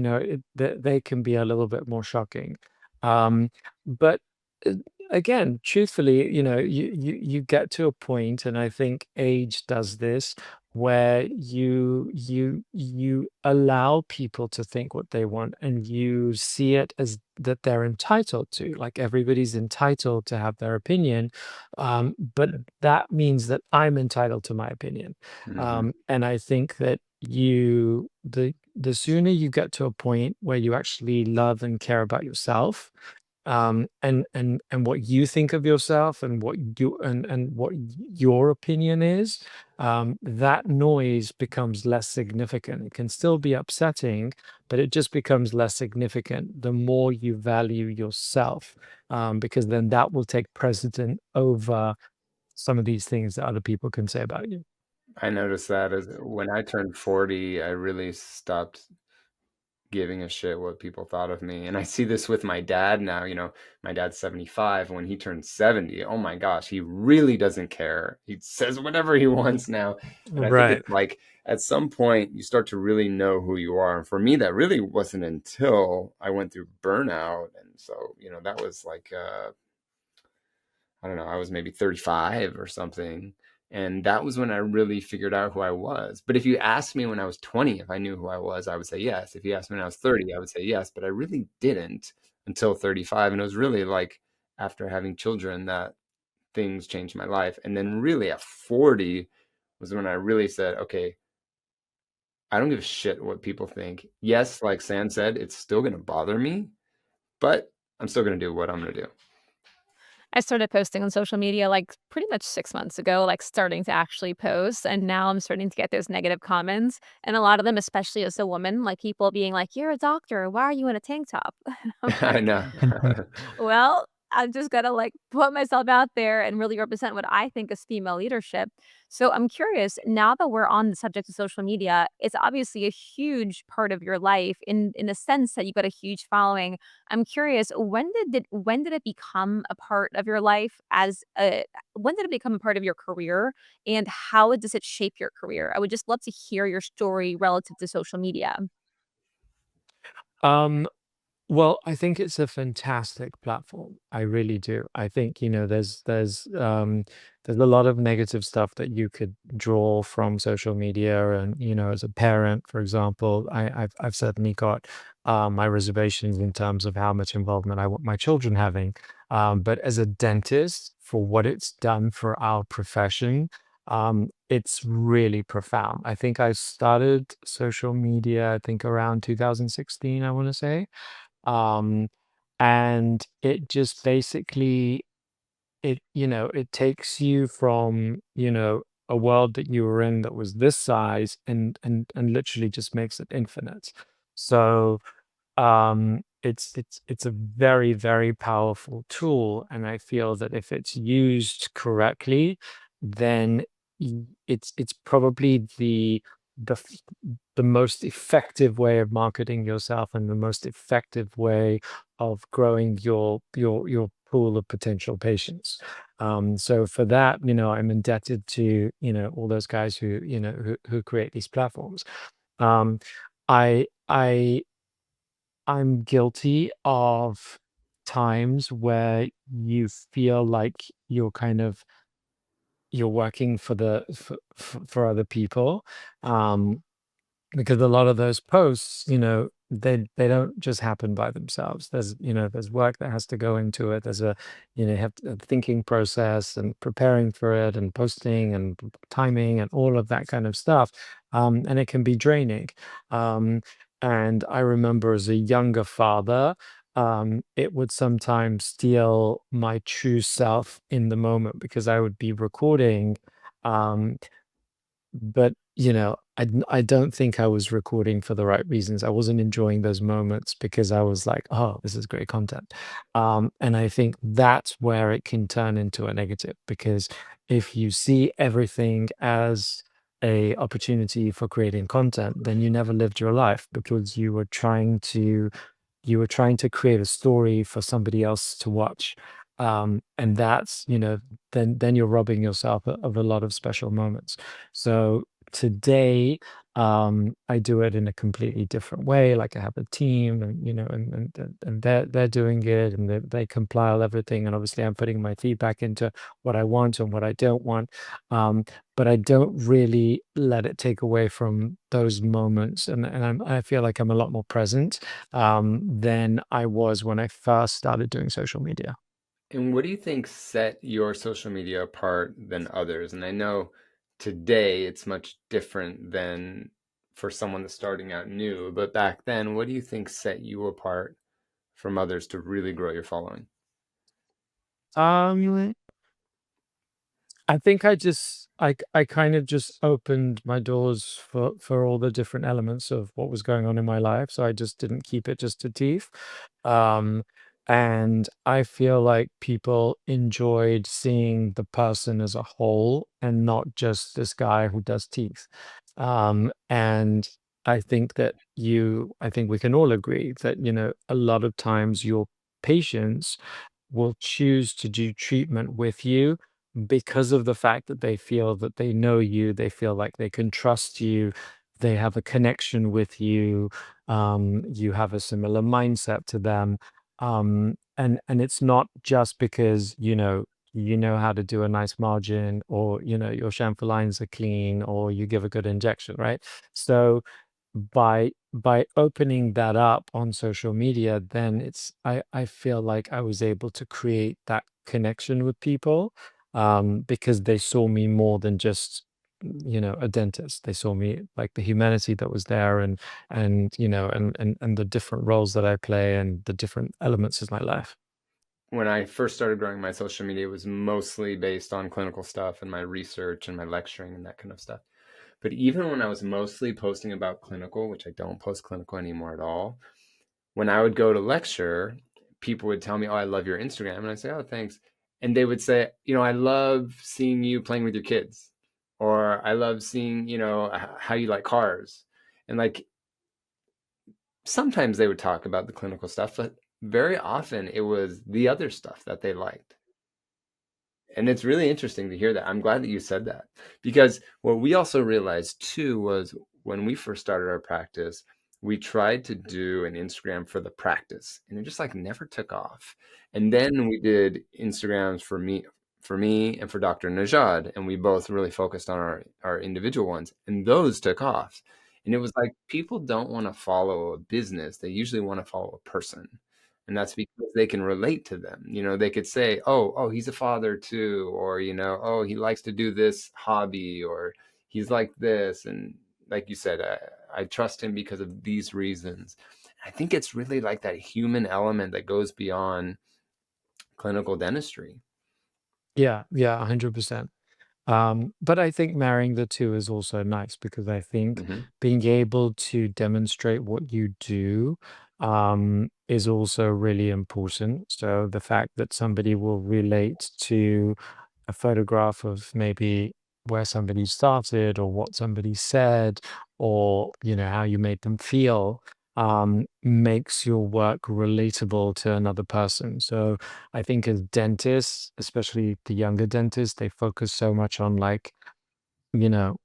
Speaker 3: they can be a little bit more shocking. But uh, again, truthfully, you get to a point, and I think age does this, where you allow people to think what they want, and you see it as that they're entitled to, like everybody's entitled to have their opinion. But that means that I'm entitled to my opinion.
Speaker 4: hmm,
Speaker 3: And I think that the sooner you get to a point where you actually love and care about yourself, and what you think of yourself, and what your opinion is, that noise becomes less significant. It can still be upsetting, but it just becomes less significant the more you value yourself, because then that will take precedent over some of these things that other people can say about you.
Speaker 4: I noticed that as when I turned 40, I really stopped giving a shit what people thought of me. And I see this with my dad now. My dad's 75. When he turned 70, oh my gosh, he really doesn't care. He says whatever he wants now. And I think
Speaker 3: Right.
Speaker 4: it's like at some point you start to really know who you are. And for me, that really wasn't until I went through burnout. And so, that was like I don't know, I was maybe 35 or something. And that was when I really figured out who I was. But if you asked me when I was 20 if I knew who I was, I would say yes. If you asked me when I was 30, I would say yes. But I really didn't until 35. And it was really like after having children that things changed my life. And then really at 40 was when I really said, okay, I don't give a shit what people think. Yes, like Sam said, it's still going to bother me, but I'm still going to do what I'm going to do.
Speaker 1: I started posting on social media, like, pretty much 6 months ago, like, starting to actually post, and now I'm starting to get those negative comments, and a lot of them, especially as a woman, like, people being like, "You're a doctor, why are you in a tank top?" And I'm
Speaker 4: I
Speaker 1: like,
Speaker 4: know.
Speaker 1: well, I'm just gonna, like, put myself out there and really represent what I think is female leadership. So I'm curious, now that we're on the subject of social media, it's obviously a huge part of your life in the sense that you've got a huge following. I'm curious, when did it become a part of your life as a when did it become a part of your career, and how does it shape your career? I would just love to hear your story relative to social media.
Speaker 3: Um, Well, I think it's a fantastic platform. I really do. I think, there's a lot of negative stuff that you could draw from social media. And, as a parent, for example, I've certainly got my reservations in terms of how much involvement I want my children having. But as a dentist, for what it's done for our profession, it's really profound. I think I started social media, I think around 2016, I want to say. um, and it just basically it takes you from, a world that you were in that was this size, and literally just makes it infinite. So it's a very, very powerful tool, and I feel that if it's used correctly, then it's probably the f- the most effective way of marketing yourself and the most effective way of growing your pool of potential patients. So for that, I'm indebted to, all those guys who, who create these platforms. Um, I I I'm guilty of times where you feel like you're working for other people. Um, because a lot of those posts, they don't just happen by themselves. There's work that has to go into it. There's you have a thinking process and preparing for it and posting and timing and all of that kind of stuff. And it can be draining. Um, and I remember as a younger father, it would sometimes steal my true self in the moment because I would be recording. Um, but, I don't think I was recording for the right reasons. I wasn't enjoying those moments because I was like, "Oh, this is great content." And I think that's where it can turn into a negative because if you see everything as a opportunity for creating content, then you never lived your life because you were trying to create a story for somebody else to watch. And that's, then you're robbing yourself of a lot of special moments. So today, I do it in a completely different way. Like I have a team, and and they're doing it, and they compile everything. And obviously, I'm putting my feedback into what I want and what I don't want. Um, but I don't really let it take away from those moments, and I feel like I'm a lot more present than I was when I first started doing social media.
Speaker 4: And what do you think set your social media apart than others? And I know today it's much different than for someone that's starting out new, but back then, what do you think set you apart from others to really grow your following?
Speaker 3: Um, I think I kind of just opened my doors for all the different elements of what was going on in my life. So I just didn't keep it just to teeth. Um, and I feel like people enjoyed seeing the person as a whole and not just this guy who does teeth. And I think we can all agree that, a lot of times your patients will choose to do treatment with you because of the fact that they feel that they know you, they feel like they can trust you, they have a connection with you, you have a similar mindset to them. And it's not just because, you know how to do a nice margin, or your chamfer lines are clean, or you give a good injection, right? So by opening that up on social media, then I feel like I was able to create that connection with people, because they saw me more than just, a dentist. They saw me like the humanity that was there, and the different roles that I play and the different elements of my life.
Speaker 4: When I first started growing my social media, it was mostly based on clinical stuff and my research and my lecturing and that kind of stuff. But even when I was mostly posting about clinical, which I don't post clinical anymore at all, when I would go to lecture, people would tell me, "Oh, I love your Instagram." And I'd say, "Oh, thanks." And they would say, "I love seeing you playing with your kids," or "I love seeing, how you like cars." And like sometimes they would talk about the clinical stuff, but very often it was the other stuff that they liked. And it's really interesting to hear that. I'm glad that you said that because what we also realized too was when we first started our practice, we tried to do an Instagram for the practice and it just like never took off. And then we did Instagrams for me and for Dr. Najad, and we both really focused on our individual ones, and those took off. And it was like people don't want to follow a business, they usually want to follow a person. And that's because they can relate to them. They could say, "Oh, he's a father too," or "Oh, he likes to do this hobby," or "He's like this." And like you said, I trust him because of these reasons. I think it's really like that human element that goes beyond clinical dentistry.
Speaker 3: Yeah, yeah, 100%. But I think marrying the two is also nice because I think
Speaker 4: Hmm.
Speaker 3: being able to demonstrate what you do, is also really important. So the fact that somebody will relate to a photograph of maybe where somebody started or what somebody said or, how you made them feel, makes your work relatable to another person. So I think as dentists, especially the younger dentists, they focus so much on like, you know,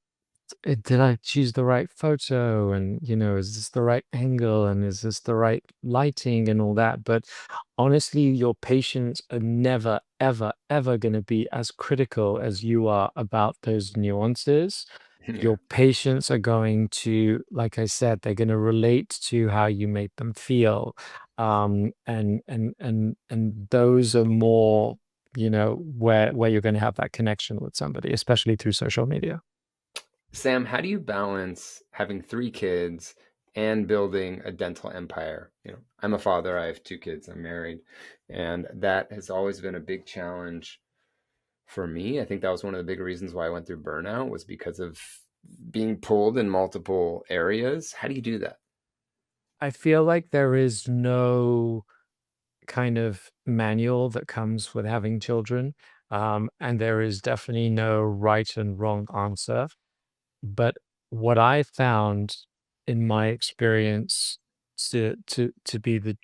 Speaker 3: did I choose the right photo? And, is this the right angle? And is this the right lighting and all that? But honestly, your patients are never, ever, ever going to be as critical as you are about those nuances.
Speaker 4: Yeah.
Speaker 3: Your patients are going to, like I said, they're going to relate to how you made them feel. And those are more, where you're going to have that connection with somebody, especially through social media.
Speaker 4: Sam, how do you balance having three kids and building a dental empire? I'm a father, I have two kids, I'm married, and that has always been a big challenge for me. I think that was one of the big reasons why I went through burnout was because of being pulled in multiple areas. How do you do that?
Speaker 3: I feel like there is no kind of manual that comes with having children. And there is definitely no right and wrong answer. But what I found in my experience to be the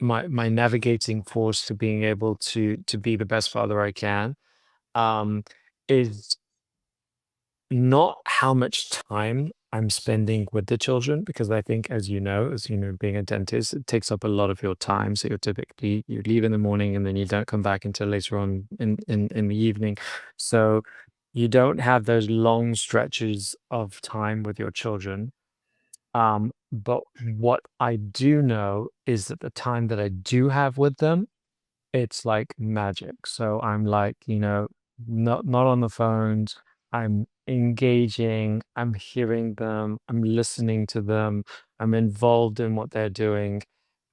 Speaker 3: my navigating force to being able to be the best father I can, um, is not how much time I'm spending with the children, because I think, as you know, being a dentist, it takes up a lot of your time. So you leave in the morning and then you don't come back until later on in the evening. So you don't have those long stretches of time with your children. But what I do know is that the time that I do have with them, it's like magic. So I'm like, not on the phones. I'm engaging, I'm hearing them, I'm listening to them, I'm involved in what they're doing.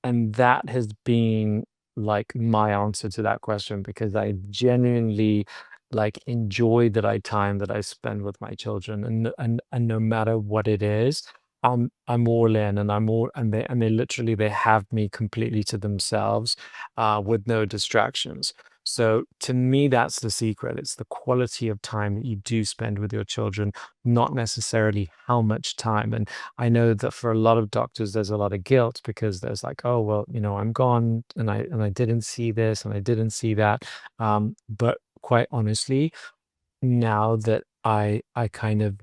Speaker 3: And that has been like my answer to that question, because I genuinely like enjoy time that I spend with my children, and no matter what it is, I'm all in, and they literally they have me completely to themselves, with no distractions. So to me, that's the secret. It's the quality of time that you do spend with your children, not necessarily how much time. And I know that for a lot of doctors, there's a lot of guilt, because there's like, oh well, I'm gone, and I didn't see this and I didn't see that. But quite honestly, now that I kind of,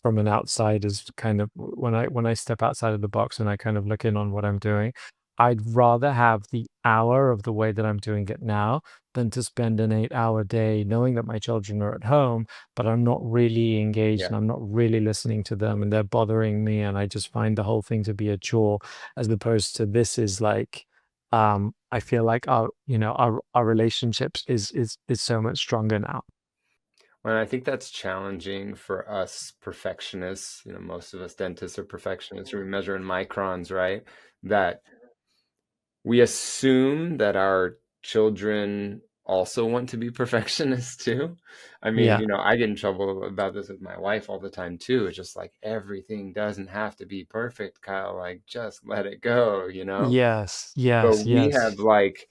Speaker 3: from an outsider's kind of, when I step outside of the box and I kind of look in on what I'm doing, I'd rather have the hour of the way that I'm doing it now than to spend an 8-hour day knowing that my children are at home, but I'm not really engaged
Speaker 4: Yeah.
Speaker 3: and I'm not really listening to them and they're bothering me, and I just find the whole thing to be a chore, as opposed to this is like, I feel like our relationships is so much stronger now.
Speaker 4: Well, I think that's challenging for us perfectionists. Most of us dentists are perfectionists. We measure in microns, right? That we assume that our children also want to be perfectionists too. I mean,
Speaker 3: Yeah.
Speaker 4: I get in trouble about this with my wife all the time too. It's just like everything doesn't have to be perfect, Kyle. Like just let it go.
Speaker 3: Yes,
Speaker 4: But
Speaker 3: yes,
Speaker 4: we have
Speaker 3: yes.
Speaker 4: like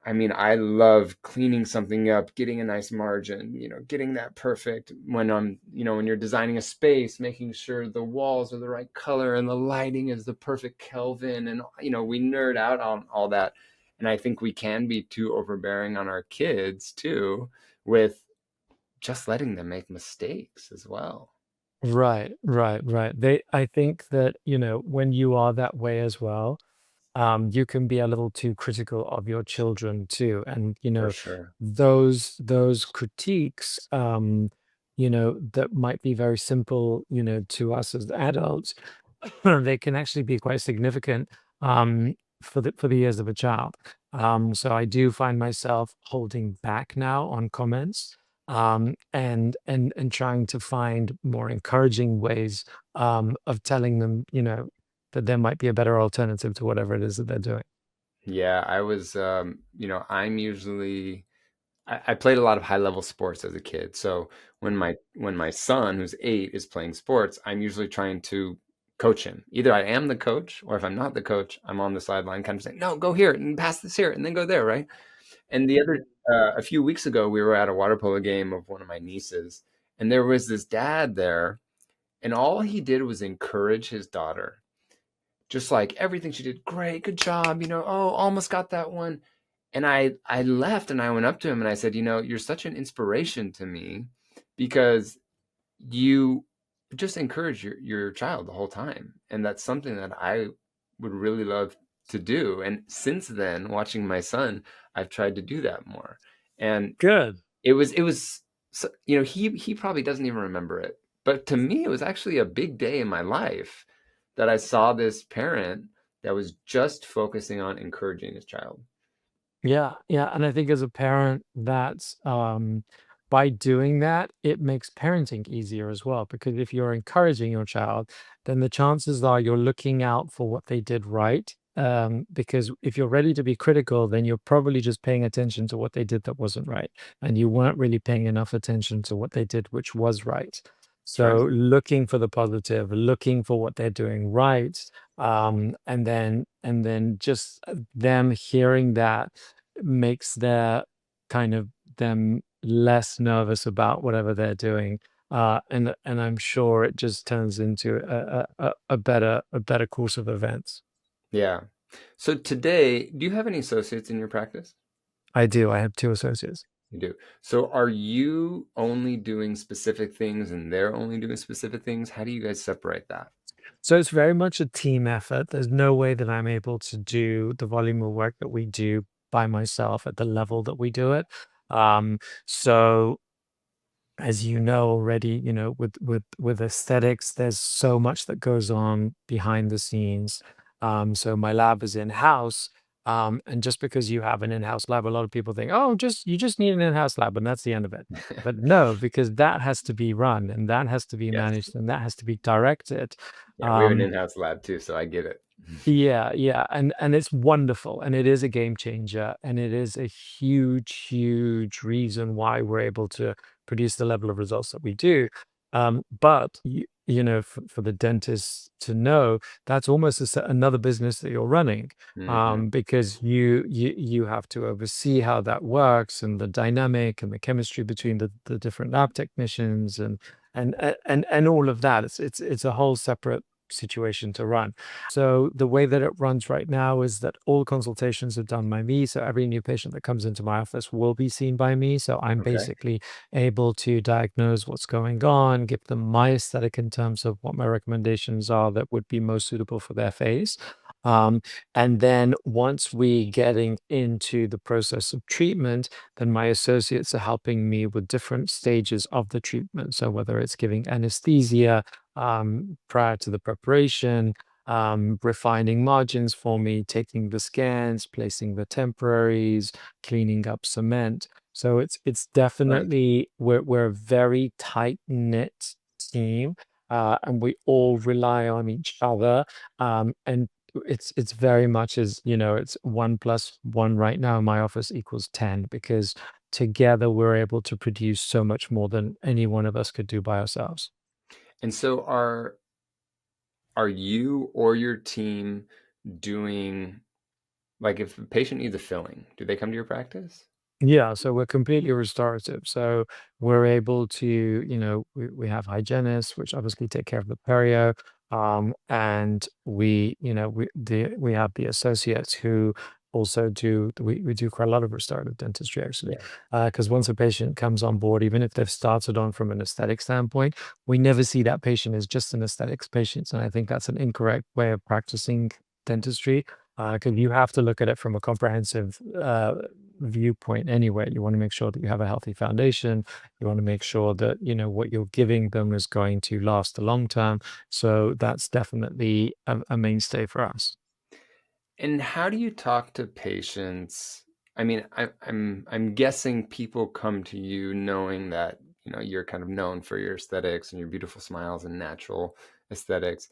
Speaker 4: I love cleaning something up, getting a nice margin, getting that perfect when you're designing a space, making sure the walls are the right color and the lighting is the perfect Kelvin. And, we nerd out on all that. And I think we can be too overbearing on our kids too, with just letting them make mistakes as well.
Speaker 3: Right, right, right. I think that, when you are that way as well, you can be a little too critical of your children too. And,
Speaker 4: For sure.
Speaker 3: those critiques, that might be very simple, to us as adults, they can actually be quite significant, for the years of a child. So I do find myself holding back now on comments, and trying to find more encouraging ways, of telling them, that there might be a better alternative to whatever it is that they're doing.
Speaker 4: Yeah, I was, I'm usually I played a lot of high level sports as a kid. So when my son, who's 8, is playing sports, I'm usually trying to coach him. Either I am the coach, or if I'm not the coach, I'm on the sideline kind of saying, "No, go here and pass this here and then go there," right? And a few weeks ago, we were at a water polo game of one of my nieces, and there was this dad there, and all he did was encourage his daughter. Just like everything she did, great, good job, oh, almost got that one. And I left and I went up to him and I said, you're such an inspiration to me because you just encourage your child the whole time. And that's something that I would really love to do. And since then, watching my son, I've tried to do that more. And
Speaker 3: Good.
Speaker 4: it was he probably doesn't even remember it. But to me, it was actually a big day in my life that I saw this parent that was just focusing on encouraging his child.
Speaker 3: Yeah, yeah, and I think as a parent, that's by doing that, it makes parenting easier as well. Because if you're encouraging your child, then the chances are you're looking out for what they did right. Because if you're ready to be critical, then you're probably just paying attention to what they did that wasn't right, and you weren't really paying enough attention to what they did which was right.
Speaker 4: That's right.
Speaker 3: So looking for the positive, looking for what they're doing right, and then just them hearing that makes their kind of them less nervous about whatever they're doing. And I'm sure it just turns into a better course of events.
Speaker 4: Yeah. So today, do you have any associates in your practice?
Speaker 3: I do. I have two associates.
Speaker 4: You do. So are you only doing specific things and they're only doing specific things? How do you guys separate that?
Speaker 3: So it's very much a team effort. There's no way that I'm able to do the volume of work that we do by myself at the level that we do it. So as you know already, with aesthetics, there's so much that goes on behind the scenes. So my lab is in-house, and just because you have an in-house lab, a lot of people think, oh, you just need an in-house lab, and that's the end of it. But no, because that has to be run, and that has to be
Speaker 4: Yes.
Speaker 3: managed, and that has to be directed.
Speaker 4: Yeah, we have an
Speaker 3: Um,
Speaker 4: in-house lab too, so I get it.
Speaker 3: yeah, yeah, and it's wonderful, and it is a game changer, and it is a huge, huge reason why we're able to produce the level of results that we do. But for the dentist to know, that's almost another business that you're running,
Speaker 4: Hmm.
Speaker 3: because you have to oversee how that works and the dynamic and the chemistry between the different lab technicians and all of that. It's a whole separate situation to run. So the way that it runs right now is that all consultations are done by me. So every new patient that comes into my office will be seen by me. So I'm
Speaker 4: Okay.
Speaker 3: basically able to diagnose what's going on, give them my aesthetic in terms of what my recommendations are that would be most suitable for their face. Um, and then once we getting into the process of treatment, then my associates are helping me with different stages of the treatment. So whether it's giving anesthesia, prior to the preparation, refining margins for me, taking the scans, placing the temporaries, cleaning up cement. So it's
Speaker 4: Right.
Speaker 3: definitely we're a very tight knit team, and we all rely on each other. And it's very much as it's 1 plus 1 right now in my office equals 10, because together we're able to produce so much more than any one of us could do by ourselves.
Speaker 4: And so are you or your team doing like if a patient needs a filling, do they come to your practice?
Speaker 3: Yeah, so we're completely restorative. So we're able to, we have hygienists, which obviously take care of the perio. And we have the associates who also we do quite a lot of restorative dentistry actually.
Speaker 4: Yeah.
Speaker 3: Because once a patient comes on board, even if they've started on from an aesthetic standpoint, we never see that patient as just an aesthetics patient. And I think that's an incorrect way of practicing dentistry, because you have to look at it from a comprehensive viewpoint anyway. You want to make sure that you have a healthy foundation. You want to make sure that what you're giving them is going to last a long term. So that's definitely a mainstay for us.
Speaker 4: And how do you talk to patients? I mean, I'm guessing people come to you knowing that, you're kind of known for your aesthetics and your beautiful smiles and natural aesthetics.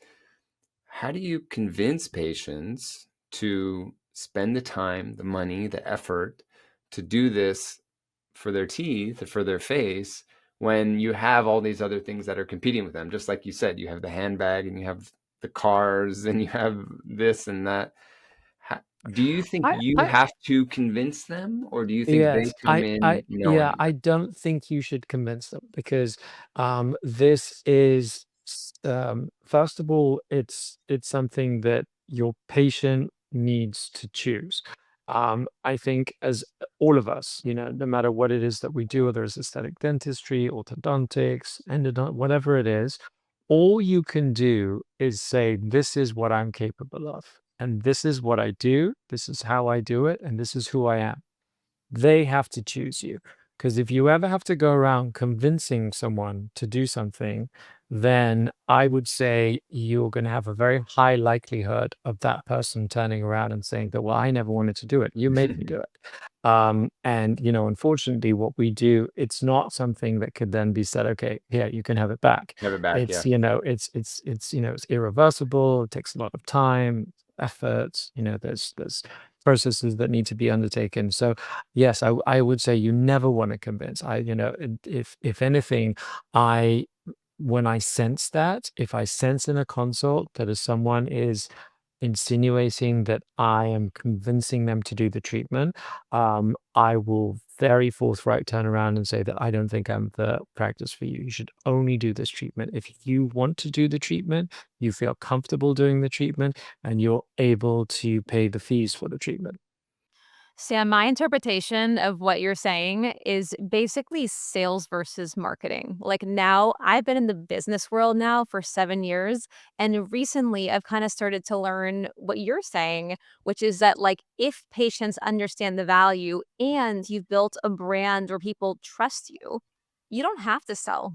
Speaker 4: How do you convince patients to spend the time, the money, the effort to do this for their teeth, for their face, when you have all these other things that are competing with them? Just like you said, you have the handbag and you have the cars and you have this and that. Do you think you
Speaker 3: I
Speaker 4: have to convince them, or do you think they
Speaker 3: Yes,
Speaker 4: come in
Speaker 3: yeah,
Speaker 4: knowing?
Speaker 3: I don't think you should convince them because this is first of all, it's something that your patient needs to choose. I think as all of us, no matter what it is that we do, whether it's aesthetic dentistry, orthodontics, endodont, whatever it is, all you can do is say, "This is what I'm capable of, and this is what I do. This is how I do it, and this is who I am." They have to choose you. Because if you ever have to go around convincing someone to do something, then I would say you're going to have a very high likelihood of that person turning around and saying that, well, I never wanted to do it. You made me do it. And, unfortunately, what we do, it's not something that could then be said, okay, here, you can have it back.
Speaker 4: Have it back,
Speaker 3: It's,
Speaker 4: yeah.
Speaker 3: it's irreversible. It takes a lot of time, effort. There's processes that need to be undertaken. So yes, I would say you never want to convince. If anything, I when I sense that, if I sense in a consult that if someone is insinuating that I am convincing them to do the treatment, I will very forthright turn around and say that I don't think I'm the practice for you. You should only do this treatment if you want to do the treatment, you feel comfortable doing the treatment, and you're able to pay the fees for the treatment.
Speaker 1: Sam, my interpretation of what you're saying is basically sales versus marketing. Like now, I've been in the business world now for 7 years. And recently, I've kind of started to learn what you're saying, which is that, like, if patients understand the value and you've built a brand where people trust you, you don't have to sell.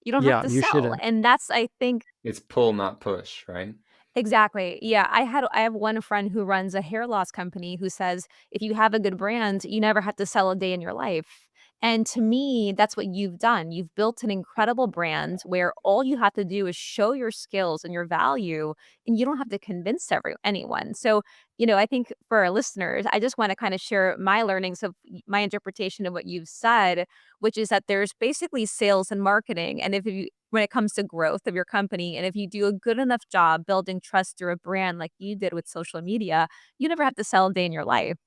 Speaker 1: You don't have
Speaker 3: Yeah,
Speaker 1: to
Speaker 3: you
Speaker 1: sell.
Speaker 3: shouldn't.
Speaker 1: And that's, I think,
Speaker 4: It's pull, not push, right?
Speaker 1: exactly. Yeah, I have one friend who runs a hair loss company who says, "If you have a good brand, you never have to sell a day in your life." And to me, that's what you've done. You've built an incredible brand where all you have to do is show your skills and your value, and you don't have to convince anyone. So, I think for our listeners, I just want to kind of share my learnings of my interpretation of what you've said, which is that there's basically sales and marketing. And if you when it comes to growth of your company. And if you do a good enough job building trust through a brand like you did with social media, you never have to sell a day in your life.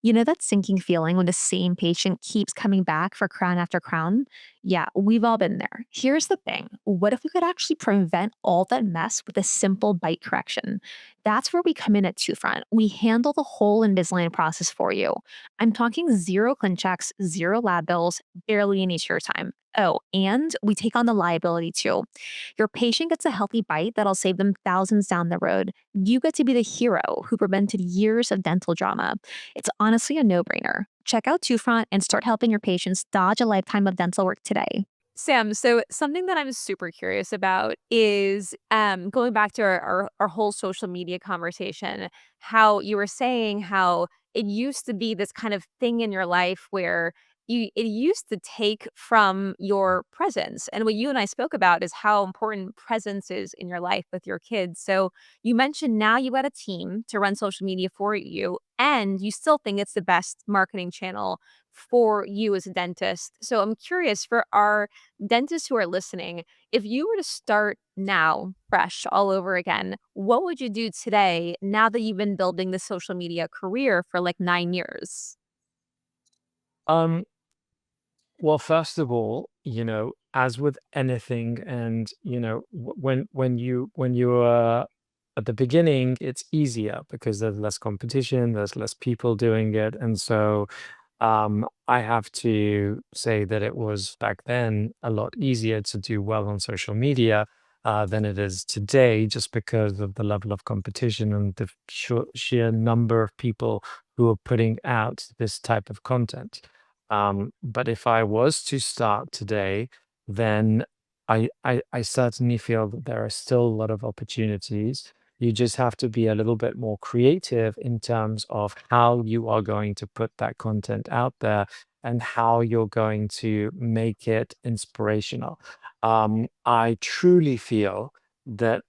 Speaker 1: You know that sinking feeling when the same patient keeps coming back for crown after crown? Yeah, we've all been there. Here's the thing: what if we could actually prevent all that mess with a simple bite correction? That's where we come in at Two Front. We handle the whole Invisalign process for you. I'm talking zero ClinChecks, zero lab bills, barely any chair time. Oh, and we take on the liability too. Your patient gets a healthy bite that'll save them thousands down the road. You get to be the hero who prevented years of dental drama. It's honestly a no brainer. Check out Two Front and start helping your patients dodge a lifetime of dental work today. Sam, so something that I'm super curious about is going back to our whole social media conversation, how you were saying how it used to be this kind of thing in your life where it used to take from your presence. And what you and I spoke about is how important presence is in your life with your kids. So you mentioned now you got a team to run social media for you, and you still think it's the best marketing channel for you as a dentist. So I'm curious for our dentists who are listening, if you were to start now, fresh, all over again, what would you do today now that you've been building the social media career for like 9 years?
Speaker 3: Um, well, first of all, as with anything, and when you are at the beginning, it's easier because there's less competition, there's less people doing it, and so I have to say that it was back then a lot easier to do well on social media than it is today, just because of the level of competition and the sheer number of people who are putting out this type of content. But if I was to start today, then I certainly feel that there are still a lot of opportunities. You just have to be a little bit more creative in terms of how you are going to put that content out there and how you're going to make it inspirational. I truly feel that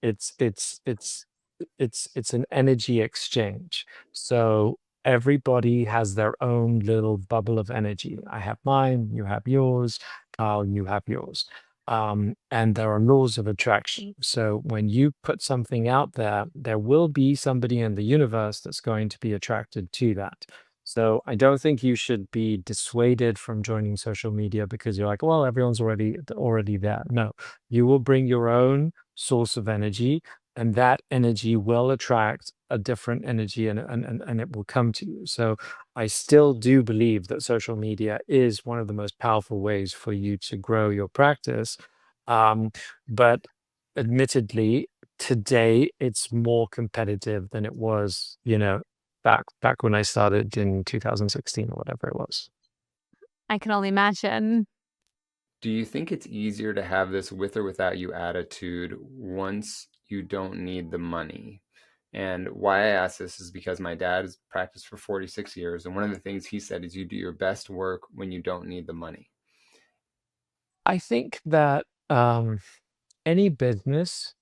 Speaker 3: it's it's it's it's an energy exchange. So everybody has their own little bubble of energy. I have mine, you have yours, Carl, you have yours. And there are laws of attraction. So when you put something out there, there will be somebody in the universe that's going to be attracted to that. So I don't think you should be dissuaded from joining social media because you're like, well, everyone's already there. No, you will bring your own source of energy, and that energy will attract a different energy, and it will come to you. So I still do believe that social media is one of the most powerful ways for you to grow your practice. Um, but admittedly, today it's more competitive than it was, back when I started in 2016 or whatever it was.
Speaker 1: I can only imagine.
Speaker 4: Do you think it's easier to have this with or without you attitude once you don't need the money? And why I ask this is because my dad has practiced for 46 years, and one of the things he said is you do your best work when you don't need the money.
Speaker 3: I think that any business,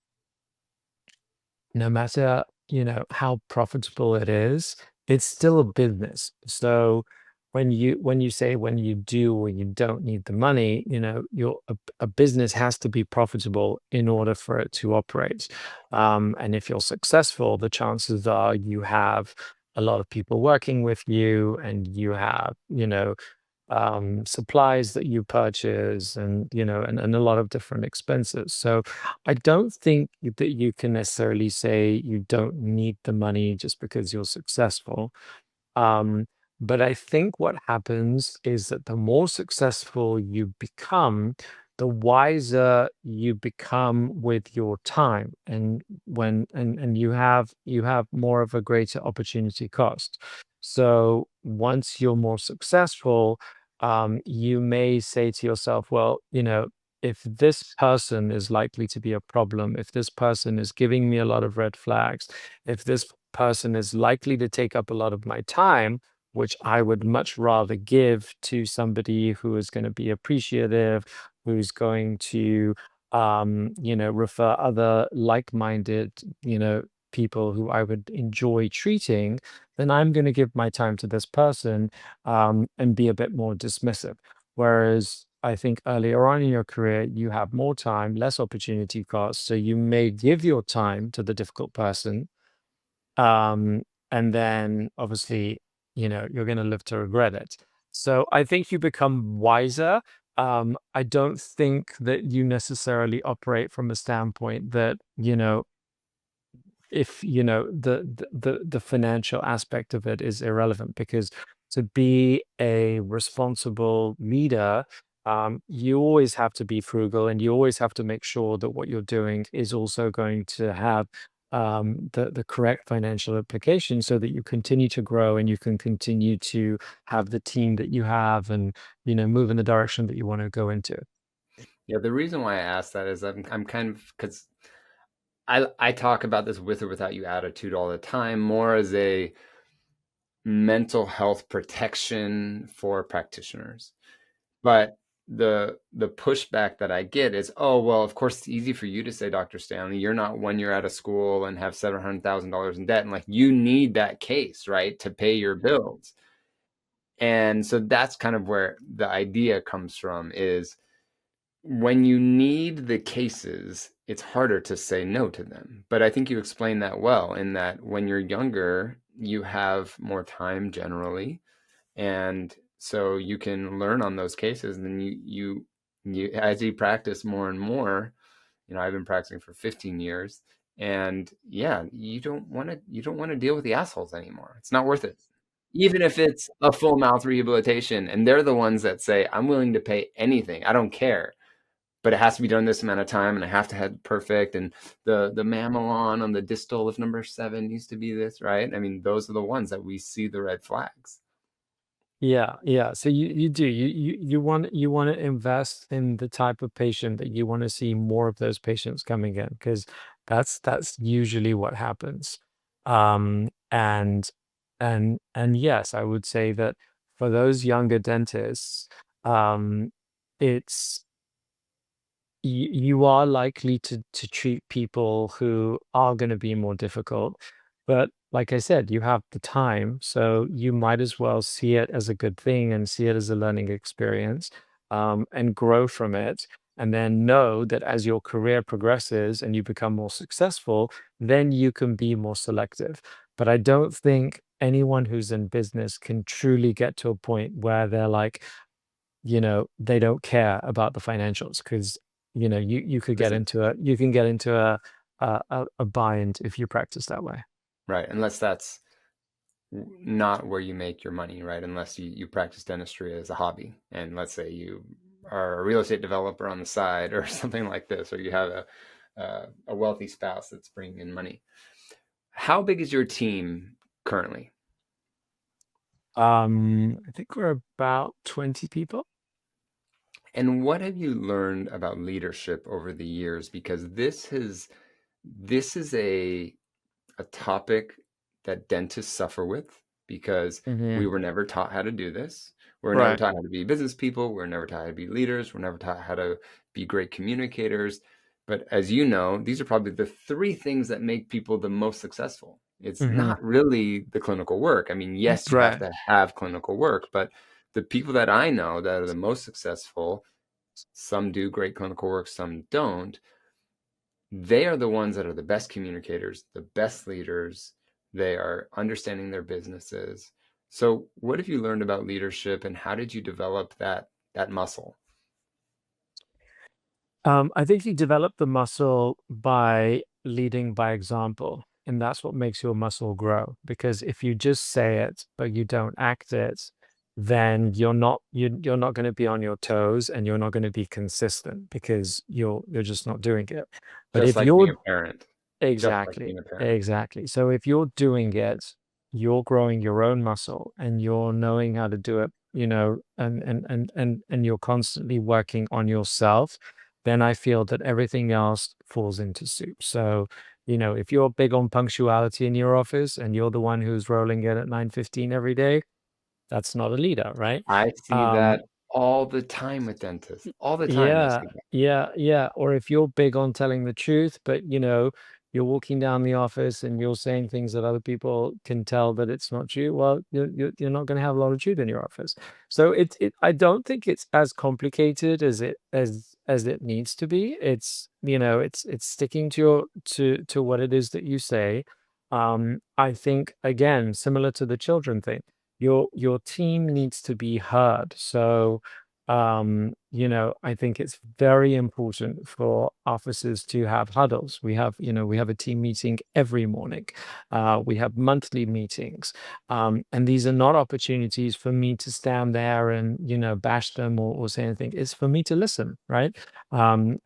Speaker 3: no matter how profitable it is, it's still a business. So when you say when you do or you don't need the money, a business has to be profitable in order for it to operate. And if you're successful, the chances are you have a lot of people working with you, and you have supplies that you purchase, and a lot of different expenses. So I don't think that you can necessarily say you don't need the money just because you're successful. Um, but I think what happens is that the more successful you become, the wiser you become with your time, and you have more of a greater opportunity cost. So once you're more successful, you may say to yourself, well, if this person is likely to be a problem, if this person is giving me a lot of red flags, if this person is likely to take up a lot of my time, which I would much rather give to somebody who is going to be appreciative, who's going to, refer other like-minded, people who I would enjoy treating, then I'm going to give my time to this person, and be a bit more dismissive. Whereas I think earlier on in your career, you have more time, less opportunity cost. So you may give your time to the difficult person, um, and then obviously, you're going to live to regret it. So I think you become wiser. I don't think that you necessarily operate from a standpoint that, if the financial aspect of it is irrelevant, because to be a responsible leader, you always have to be frugal, and you always have to make sure that what you're doing is also going to have the correct financial implications, so that you continue to grow and you can continue to have the team that you have, and move in the direction that you want to go into.
Speaker 4: Yeah, the reason why I ask that is I'm kind of because I talk about this with or without you attitude all the time, more as a mental health protection for practitioners. But the pushback that I get is, oh, well, of course it's easy for you to say, Dr. Stanley, you're not 1 year out of school and have $700,000 in debt. And like, you need that case, right, to pay your bills. And so that's kind of where the idea comes from, is when you need the cases, it's harder to say no to them. But I think you explained that well, in that when you're younger, you have more time generally, and so you can learn on those cases. And then you as you practice more and more, I've been practicing for 15 years, and yeah, you don't want to deal with the assholes anymore. It's not worth it. Even if it's a full mouth rehabilitation, and they're the ones that say, I'm willing to pay anything, I don't care, but it has to be done this amount of time, and I have to have it perfect, and the mamelon on the distal of number 7 needs to be this, right? I mean, those are the ones that we see the red flags.
Speaker 3: Yeah, yeah. So you do you want to invest in the type of patient that you want to see more of those patients coming in, because that's usually what happens. And yes, I would say that for those younger dentists, um, it's you are likely to treat people who are going to be more difficult. But like I said, you have the time, so you might as well see it as a good thing and see it as a learning experience, and grow from it. and then know that as your career progresses and you become more successful, then you can be more selective. But I don't think anyone who's in business can truly get to a point where they're like, they don't care about the financials, because you could get
Speaker 4: Listen,
Speaker 3: into a bind if you practice that way.
Speaker 4: right, unless that's not where you make your money, right? Unless you practice dentistry as a hobby. And let's say you are a real estate developer on the side or something like this, or you have a wealthy spouse that's bringing in money. How big is your team currently?
Speaker 3: I think we're about 20 people.
Speaker 4: And what have you learned about leadership over the years? Because this is a topic that dentists suffer with because we
Speaker 3: Hmm.
Speaker 4: were never taught how to do this. We were never
Speaker 3: Right.
Speaker 4: taught how to be business people. We were never taught how to be leaders. We're never taught how to be great communicators. But as you know, these are probably the three things that make people the most successful. It's
Speaker 3: Hmm.
Speaker 4: not really the clinical work. I mean, yes, you have
Speaker 3: Right.
Speaker 4: to have clinical work, but the people that I know that are the most successful, some do great clinical work, some don't, they are the ones that are the best communicators, the best leaders. They are understanding their businesses. So, what have you learned about leadership, and how did you develop that muscle?
Speaker 3: I think you develop the muscle by leading by example, and that's what makes your muscle grow. Because if you just say it but you don't act it, then you're not going to be on your toes, and you're not going to be consistent because you're just not doing it. But
Speaker 4: Just
Speaker 3: if
Speaker 4: like being
Speaker 3: you're
Speaker 4: a parent. Just like
Speaker 3: Exactly,
Speaker 4: being a parent.
Speaker 3: exactly. So if you're doing it, you're growing your own muscle, and you're knowing how to do it, and you're constantly working on yourself, then I feel that everything else falls into soup. So, if you're big on punctuality in your office and you're the one who's rolling in at 9:15 every day, that's not a leader, right?
Speaker 4: I see
Speaker 3: Um,
Speaker 4: that all the time with dentists. All the time I
Speaker 3: yeah,
Speaker 4: see that.
Speaker 3: yeah, yeah. Or if you're big on telling the truth, but you're walking down the office and you're saying things that other people can tell that it's not true, well, you're not going to have a lot of truth in your office. So I don't think it's as complicated as it needs to be. It's sticking to what it is that you say. I think, again, similar to the children thing, your team needs to be heard. So I think it's very important for officers to have huddles. We have a team meeting every morning. We have monthly meetings. And these are not opportunities for me to stand there and, bash them, or say anything. It's for me to listen, right? And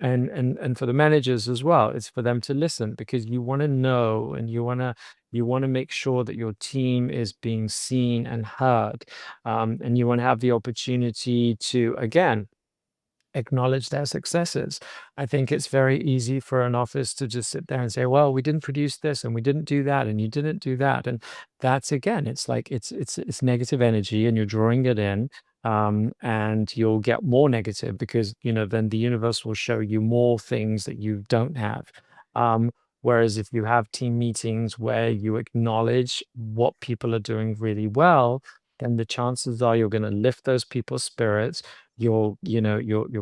Speaker 3: for the managers as well, it's for them to listen, because you want to know, and you want to make sure that your team is being seen and heard, and you want to have the opportunity to, again, acknowledge their successes. I think it's very easy for an office to just sit there and say, "Well, we didn't produce this, and we didn't do that, and you didn't do that," and that's, again, it's like it's negative energy, and you're drawing it in. And you'll get more negative, because then the universe will show you more things that you don't have. Um, Whereas if you have team meetings where you acknowledge what people are doing really well, then the chances are you're going to lift those people's spirits. You're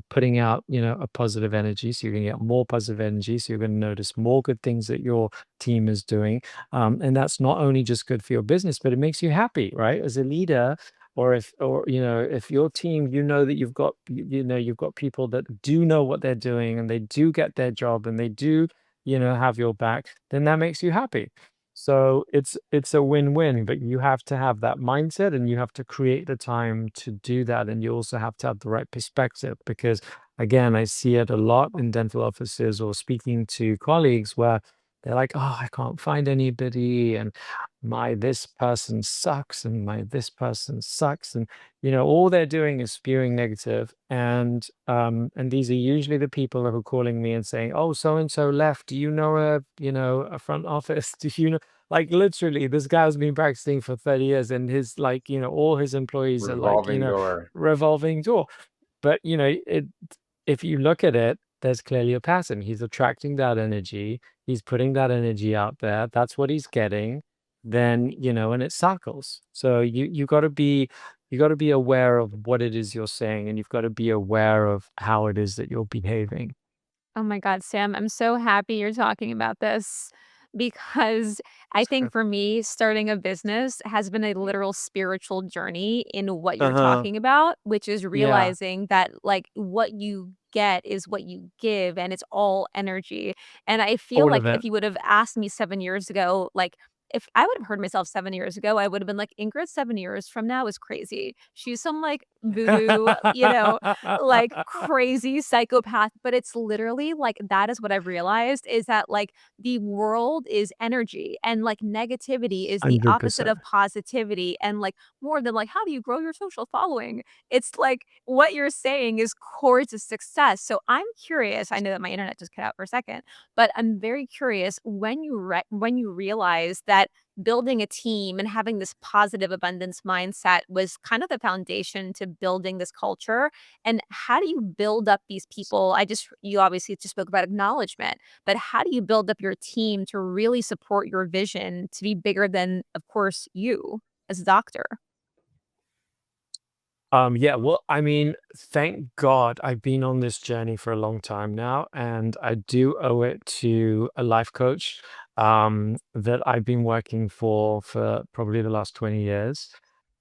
Speaker 3: putting out, a positive energy, so you're going to get more positive energy, so you're going to notice more good things that your team is doing. And that's not only just good for your business, but it makes you happy, right, as a leader. Or if your team, that you've got people that do know what they're doing, and they do get their job, and they do, have your back, then that makes you happy. So it's a win-win, but you have to have that mindset, and you have to create the time to do that. And you also have to have the right perspective, because, again, I see it a lot in dental offices, or speaking to colleagues, where they're like, "Oh, I can't find anybody, and my this person sucks, and my this person sucks." And all they're doing is spewing negative. And these are usually the people who are calling me and saying, "Oh, so and so left. Do you know a front office? Do you know?" Like, literally, this guy's been practicing for 30 years, and his, like, all his employees are like,
Speaker 4: Revolving door.
Speaker 3: revolving door. But if you look at it, there's clearly a pattern. He's attracting that energy. He's putting that energy out there. That's what he's getting. Then, and it cycles. So you got to be, you got to be aware of what it is you're saying, and you've got to be aware of how it is that you're behaving.
Speaker 1: Oh my God, Sam, I'm so happy you're talking about this because I think
Speaker 3: So,
Speaker 1: for me, starting a business has been a literal spiritual journey in what you're
Speaker 3: uh-huh.
Speaker 1: talking about, which is
Speaker 3: Yeah,
Speaker 1: realizing that like what you get is what you give and it's all energy. And I feel
Speaker 3: all
Speaker 1: like
Speaker 3: of it.
Speaker 1: if you would have asked me 7 years ago, like if I would have heard myself 7 years ago, I would have been like, Ingrid 7 years from now is crazy. She's some like voodoo, like crazy psychopath, but it's literally like that is what I've realized is that like the world is energy and like negativity is the opposite
Speaker 3: 100%.
Speaker 1: of positivity and like more than like how do you grow your social following? It's like what you're saying is core to success. So I'm curious. I know that my internet just cut out for a second, but I'm very curious when when you realize that building a team and having this positive abundance mindset was kind of the foundation to building this culture. And how do you build up these people? You obviously just spoke about acknowledgement, but how do you build up your team to really support your vision to be bigger than, of course, you as a doctor?
Speaker 3: Yeah, well, I mean, thank God I've been on this journey for a long time now, and I do owe it to a life coach that I've been working for probably the last 20 years.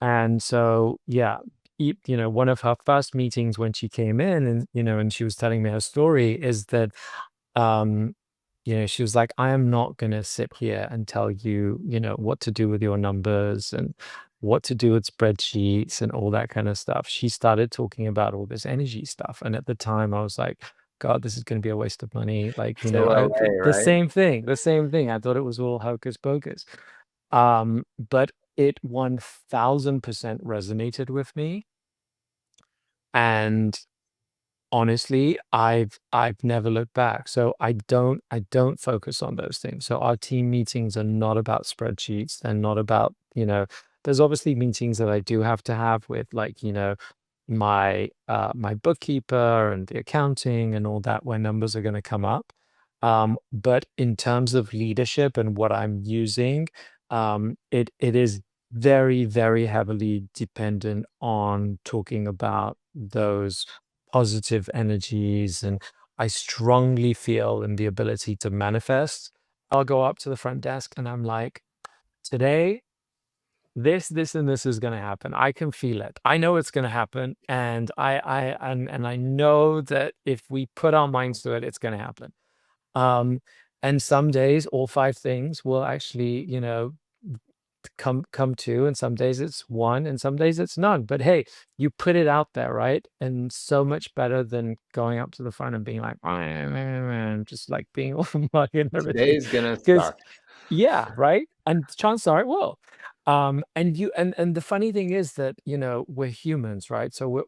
Speaker 3: And so, yeah, one of her first meetings when she came in and, and she was telling me her story is that um, she was like, I am not going to sit here and tell you, what to do with your numbers and what to do with spreadsheets and all that kind of stuff. She started talking about all this energy stuff. And at the time, I was like, God, this is going to be a waste of money. Like,
Speaker 4: So LA,
Speaker 3: the
Speaker 4: right?
Speaker 3: same thing, the same thing. I thought it was all hocus pocus. But it 1000% resonated with me. And honestly, I've never looked back. So I don't focus on those things. So our team meetings are not about spreadsheets. They're not about, there's obviously meetings that I do have to have with like, my bookkeeper and the accounting and all that where numbers are going to come up. But in terms of leadership and what I'm using, it is very, very heavily dependent on talking about those positive energies. And I strongly feel in the ability to manifest. I'll go up to the front desk and I'm like, today, this, and this is going to happen. I can feel it. I know it's going to happen. And I know that if we put our minds to it, it's going to happen. Um, and some days, all five things will actually, come to, and some days it's one and some days it's none. But hey, you put it out there, right? And so much better than going up to the front and being like just like being all muggy and everything.
Speaker 4: Today's gonna
Speaker 3: Because
Speaker 4: suck.
Speaker 3: yeah, right? And chances are it will. And the funny thing is that, we're humans, right? So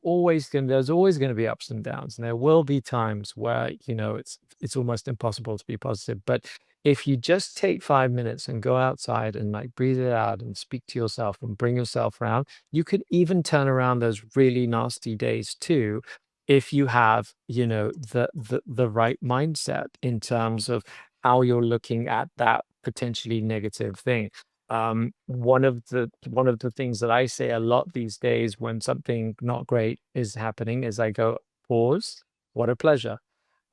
Speaker 3: there's always gonna be ups and downs. And there will be times where, it's almost impossible to be positive. But if you just take 5 minutes and go outside and like breathe it out and speak to yourself and bring yourself around, you could even turn around those really nasty days too, if you have, the right mindset in terms of how you're looking at that potentially negative thing. One of the things that I say a lot these days when something not great is happening is I go, pause, what a pleasure.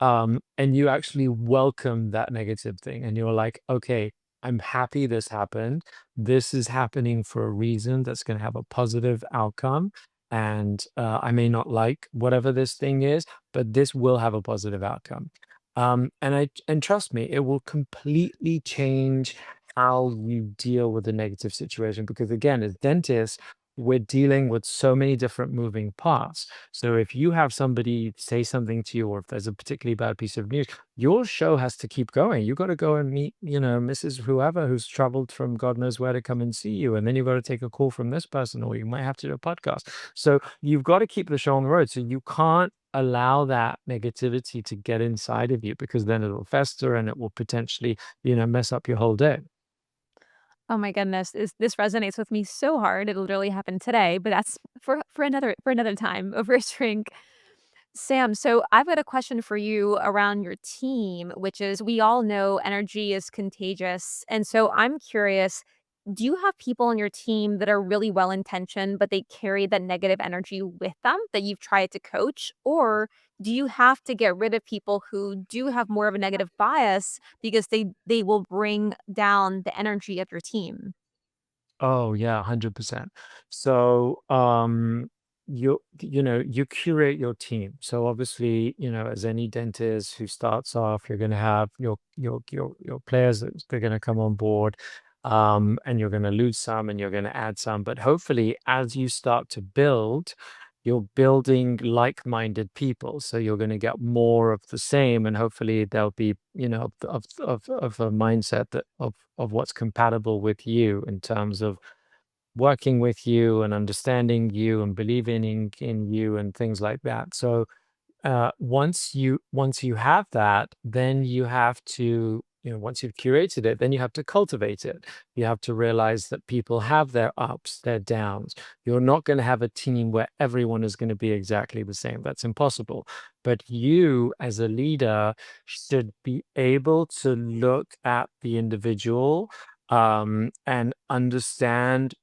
Speaker 3: And you actually welcome that negative thing and you're like, okay, I'm happy this happened. This is happening for a reason that's going to have a positive outcome. And I may not like whatever this thing is, but this will have a positive outcome. And trust me, it will completely change how you deal with a negative situation. Because again, as dentists, we're dealing with so many different moving parts. So if you have somebody say something to you, or if there's a particularly bad piece of news, your show has to keep going. You got to go and meet, Mrs. Whoever who's traveled from God knows where to come and see you. And then you've got to take a call from this person, or you might have to do a podcast. So you've got to keep the show on the road. So you can't allow that negativity to get inside of you because then it'll fester and it will potentially, mess up your whole day.
Speaker 1: Oh my goodness, this resonates with me so hard. It literally happened today, but that's for another time over a drink. Sam, so I've got a question for you around your team, which is we all know energy is contagious. And so I'm curious, do you have people on your team that are really well intentioned, but they carry that negative energy with them that you've tried to coach? Or do you have to get rid of people who do have more of a negative bias because they will bring down the energy of your team?
Speaker 3: Oh yeah, 100%. So, you curate your team. So obviously, as any dentist who starts off, you're going to have your players that they're going to come on board, and you're going to lose some and you're going to add some. But hopefully, as you start to build, you're building like-minded people. So you're going to get more of the same, and hopefully there'll be, of a mindset of what's compatible with you in terms of working with you and understanding you and believing in you and things like that. So once you have that, then you have to, once you've curated it, then you have to cultivate it. You have to realize that people have their ups, their downs. You're not going to have a team where everyone is going to be exactly the same. That's impossible. But you, as a leader, should be able to look at the individual, and understand,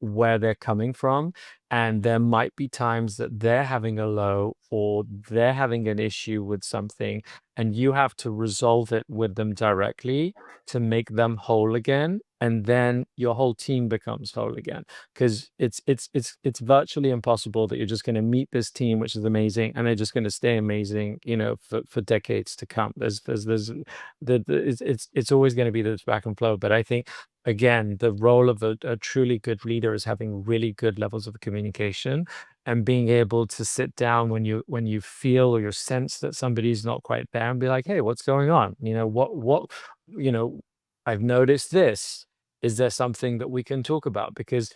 Speaker 3: where they're coming from, and there might be times that they're having a low or they're having an issue with something, and you have to resolve it with them directly to make them whole again, and then your whole team becomes whole again, because it's virtually impossible that you're just going to meet this team, which is amazing, and they're just going to stay amazing, for decades to come. It's always going to be this back and flow. But I think, again, the role of a truly good leader is having really good levels of communication, and being able to sit down when you feel or you sense that somebody's not quite there, and be like, hey, what's going on? You know, I've noticed this. Is there something that we can talk about? Because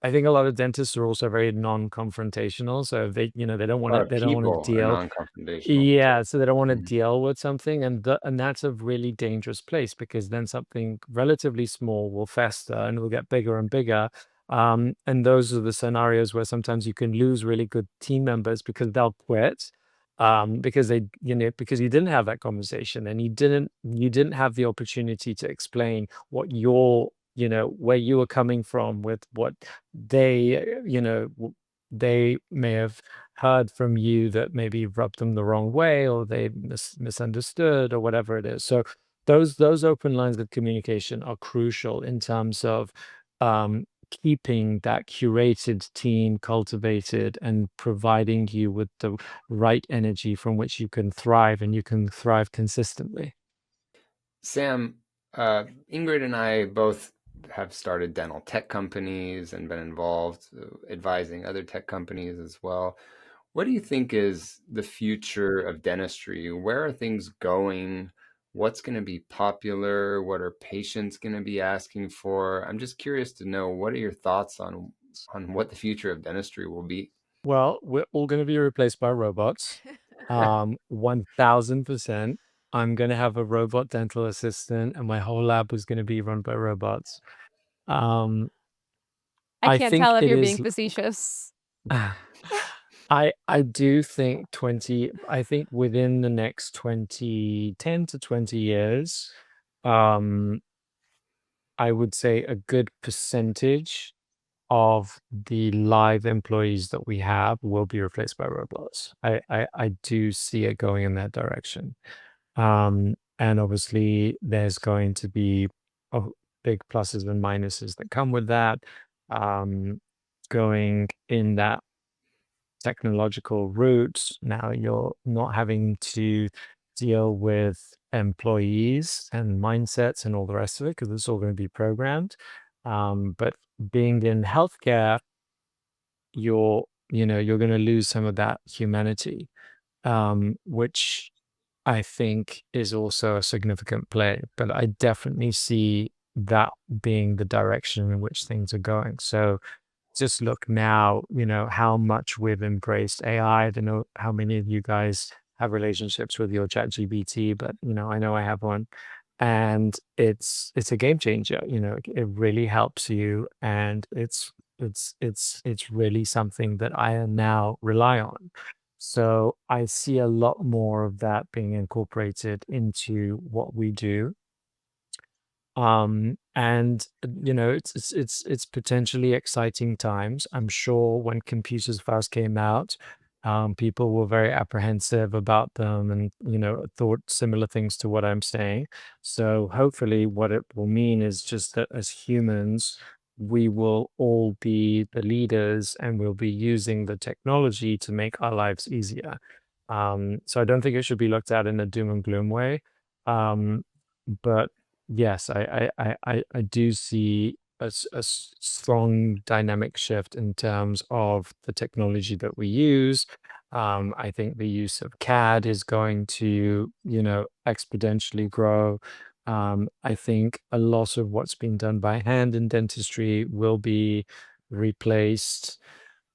Speaker 3: I think a lot of dentists are also very non-confrontational. So they don't
Speaker 4: A
Speaker 3: want
Speaker 4: lot
Speaker 3: to
Speaker 4: of
Speaker 3: they don't want to
Speaker 4: people are
Speaker 3: deal.
Speaker 4: non-confrontational too.
Speaker 3: Yeah, so they don't want to
Speaker 4: Mhm.
Speaker 3: deal with something, and that's a really dangerous place, because then something relatively small will fester and will get bigger and bigger. And those are the scenarios where sometimes you can lose really good team members because they'll quit, because because you didn't have that conversation, and you didn't have the opportunity to explain what where you were coming from with what they may have heard from you that maybe rubbed them the wrong way, or they misunderstood, or whatever it is. So those open lines of communication are crucial in terms of, um, keeping that curated team cultivated and providing you with the right energy from which you can thrive, and you can thrive consistently.
Speaker 4: Sam, Ingrid and I both have started dental tech companies and been involved advising other tech companies as well. What do you think is the future of dentistry? Where are things going? What's going to be popular? What are patients going to be asking for? I'm just curious to know, what are your thoughts on what the future of dentistry will be?
Speaker 3: Well, we're all going to be replaced by robots. 1000%. I'm going to have a robot dental assistant, and my whole lab is going to be run by robots. Um,
Speaker 1: I
Speaker 3: I
Speaker 1: can't tell
Speaker 3: think
Speaker 1: if
Speaker 3: it
Speaker 1: you're being
Speaker 3: is.
Speaker 1: facetious.
Speaker 3: I do think I think within the next 10 to 20 years, um, I would say a good percentage of the live employees that we have will be replaced by robots. I do see it going in that direction. And obviously, there's going to be, oh, big pluses and minuses that come with that. Um, Going in that technological route, now you're not having to deal with employees and mindsets and all the rest of it, because it's all going to be programmed. But being in healthcare, you're going to lose some of that humanity, which I think is also a significant play. But I definitely see that being the direction in which things are going. So just look now, how much we've embraced AI. I don't know how many of you guys have relationships with your chat GPT, but I know I have one. And it's a game changer. It really helps you, and it's really something that I now rely on. So I see a lot more of that being incorporated into what we do. And it's potentially exciting times. I'm sure when computers first came out, people were very apprehensive about them and thought similar things to what I'm saying. So hopefully, what it will mean is just that as humans, we will all be the leaders and we'll be using the technology to make our lives easier. So I don't think it should be looked at in a doom and gloom way. Um, but yes, I do see strong dynamic shift in terms of the technology that we use. I think the use of CAD is going to, exponentially grow. I think a lot of what's been done by hand in dentistry will be replaced.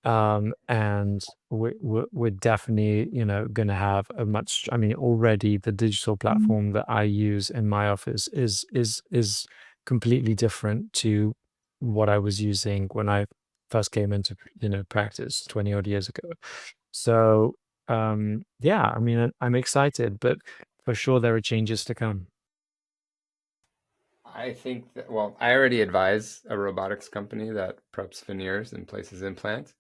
Speaker 3: And we're definitely, going to have a much, I mean, already the digital platform that I use in my office is completely different to what I was using when I first came into, practice 20 odd years ago. So, yeah, I mean, I'm excited, but for sure there are changes to come.
Speaker 4: I think that, well, I already advise a robotics company that preps veneers and places implants.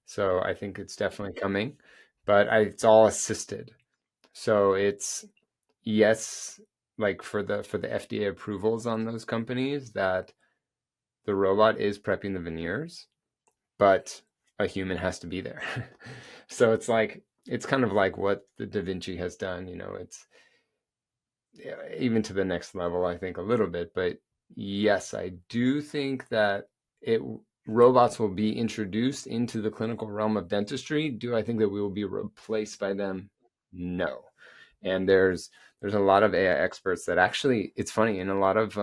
Speaker 4: So I think it's definitely coming, but it's all assisted. So it's yes, like for the FDA approvals on those companies that the robot is prepping the veneers, but a human has to be there. So it's like it's kind of like what the Da Vinci has done, it's yeah, even to the next level, I think a little bit, but yes, I do think that it robots will be introduced into the clinical realm of dentistry. Do I think that we will be replaced by them? No. And there's a lot of AI experts that actually, it's funny, in a lot of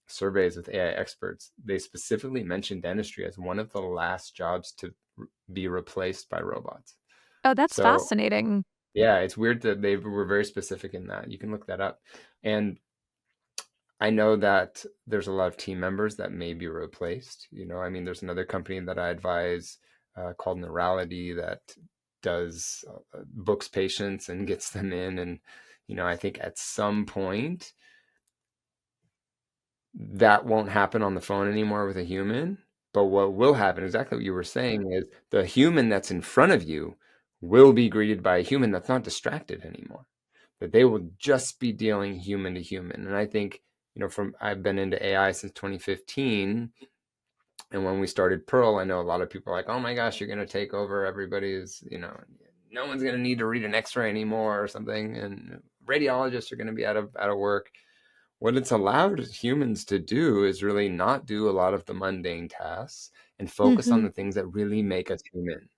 Speaker 4: surveys with AI experts, they specifically mention dentistry as one of the last jobs to be replaced by robots.
Speaker 1: Oh, that's
Speaker 4: So
Speaker 1: fascinating.
Speaker 4: yeah, it's weird that they were very specific in that. You can look that up. And I know that there's a lot of team members that may be replaced. I mean, there's another company that I advise called Neurality that does books patients and gets them in. And, I think at some point that won't happen on the phone anymore with a human. But what will happen, exactly what you were saying, is the human that's in front of you will be greeted by a human that's not distracted anymore. That they will just be dealing human to human. And I think, from I've been into AI since 2015. And when we started Pearl, I know a lot of people are like, oh my gosh, you're going to take over everybody's, no one's going to need to read an x-ray anymore or something. And radiologists are going to be out of work. What it's allowed humans to do is really not do a lot of the mundane tasks and focus on
Speaker 1: Mhm.
Speaker 4: the things that really make us human.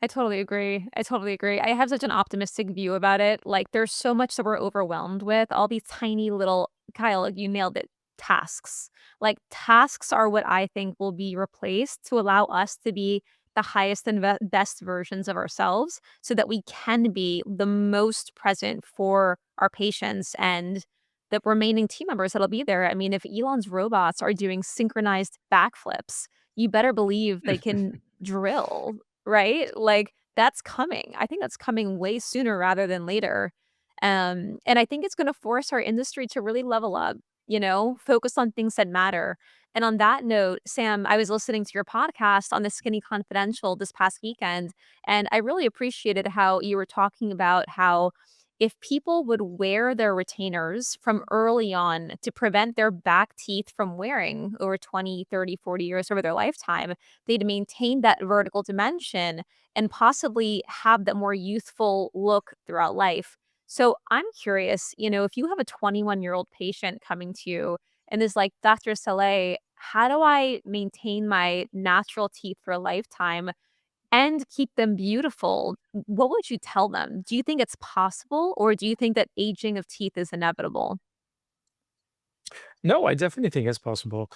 Speaker 1: I totally agree. I totally agree. I have such an optimistic view about it. Like, there's so much that we're overwhelmed with, all these tiny little Kyle, you nailed it, tasks. Like, tasks are what I think will be replaced to allow us to be the highest and best versions of ourselves so that we can be the most present for our patients and the remaining team members that'll be there. I mean, if Elon's robots are doing synchronized backflips, you better believe they can drill, right? Like, that's coming. I think that's coming way sooner rather than later. And I think it's gonna force our industry to really level up, focus on things that matter. And on that note, Sam, I was listening to your podcast on the Skinny Confidential this past weekend, and I really appreciated how you were talking about how if people would wear their retainers from early on to prevent their back teeth from wearing over 20, 30, 40 years over their lifetime, they'd maintain that vertical dimension and possibly have that more youthful look throughout life. So I'm curious, if you have a 21-year-old patient coming to you and is like, Dr. Saleh, how do I maintain my natural teeth for a lifetime and keep them beautiful? What would you tell them? Do you think it's possible, or do you think that aging of teeth is inevitable?
Speaker 3: No, I definitely think it's possible.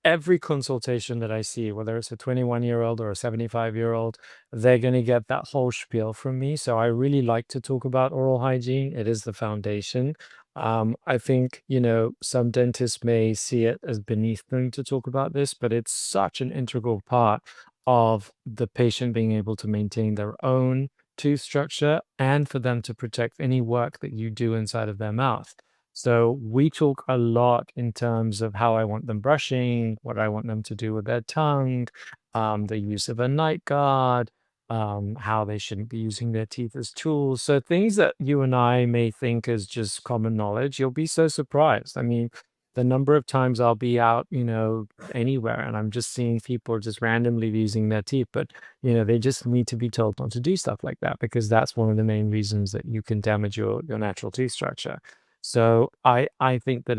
Speaker 3: Every consultation that I see, whether it's a 21-year-old or a 75-year-old, they're going to get that whole spiel from me. So I really like to talk about oral hygiene. It is the foundation. I think, some dentists may see it as beneath them to talk about this, but it's such an integral part of the patient being able to maintain their own tooth structure and for them to protect any work that you do inside of their mouth. So we talk a lot in terms of how I want them brushing, what I want them to do with their tongue, the use of a night guard, how they shouldn't be using their teeth as tools. So things that you and I may think as just common knowledge, you'll be so surprised. I mean, the number of times I'll be out, anywhere, and I'm just seeing people just randomly using their teeth, but they just need to be told not to do stuff like that because that's one of the main reasons that you can damage your natural teeth structure. So I think that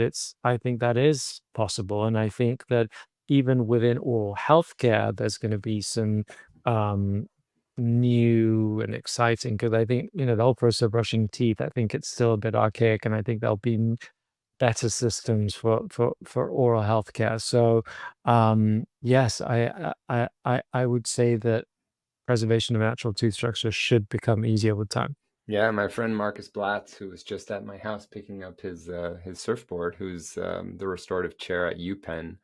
Speaker 3: is possible, and I think that even within oral healthcare, there's going to be some um, new and exciting because I think the whole process of brushing teeth. I think it's still a bit archaic, and I think there'll be better systems for oral healthcare. So yes, I would say that preservation of natural tooth structure should become easier with time.
Speaker 4: Yeah, my friend Marcus Blatz, who was just at my house picking up his surfboard, who's the restorative chair at UPenn,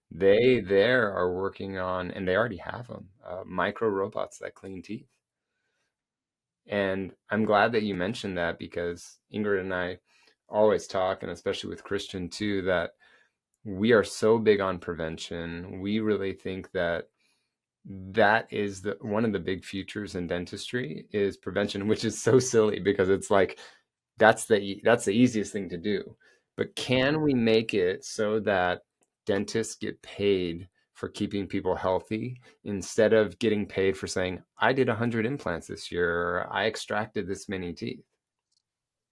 Speaker 4: they there are working on, and they already have them, micro robots that clean teeth. And I'm glad that you mentioned that because Ingrid and I always talk, and especially with Christian too, that we are so big on prevention. We really think that that is the one of the big futures in dentistry is prevention, which is so silly because it's like that's the easiest thing to do. But can we make it so that dentists get paid for keeping people healthy instead of getting paid for saying, I did 100 implants this year, or I extracted this many teeth?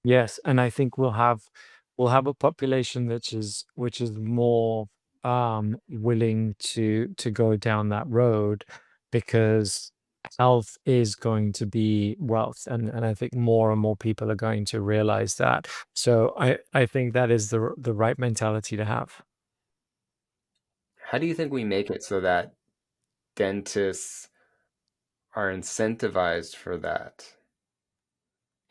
Speaker 3: Yes, and I think we'll have a population which is more willing to go down that road because health is going to be wealth, and I think more and more people are going to realize that. So I think that is the right mentality to have.
Speaker 4: How do you think we make it so that dentists are incentivized for that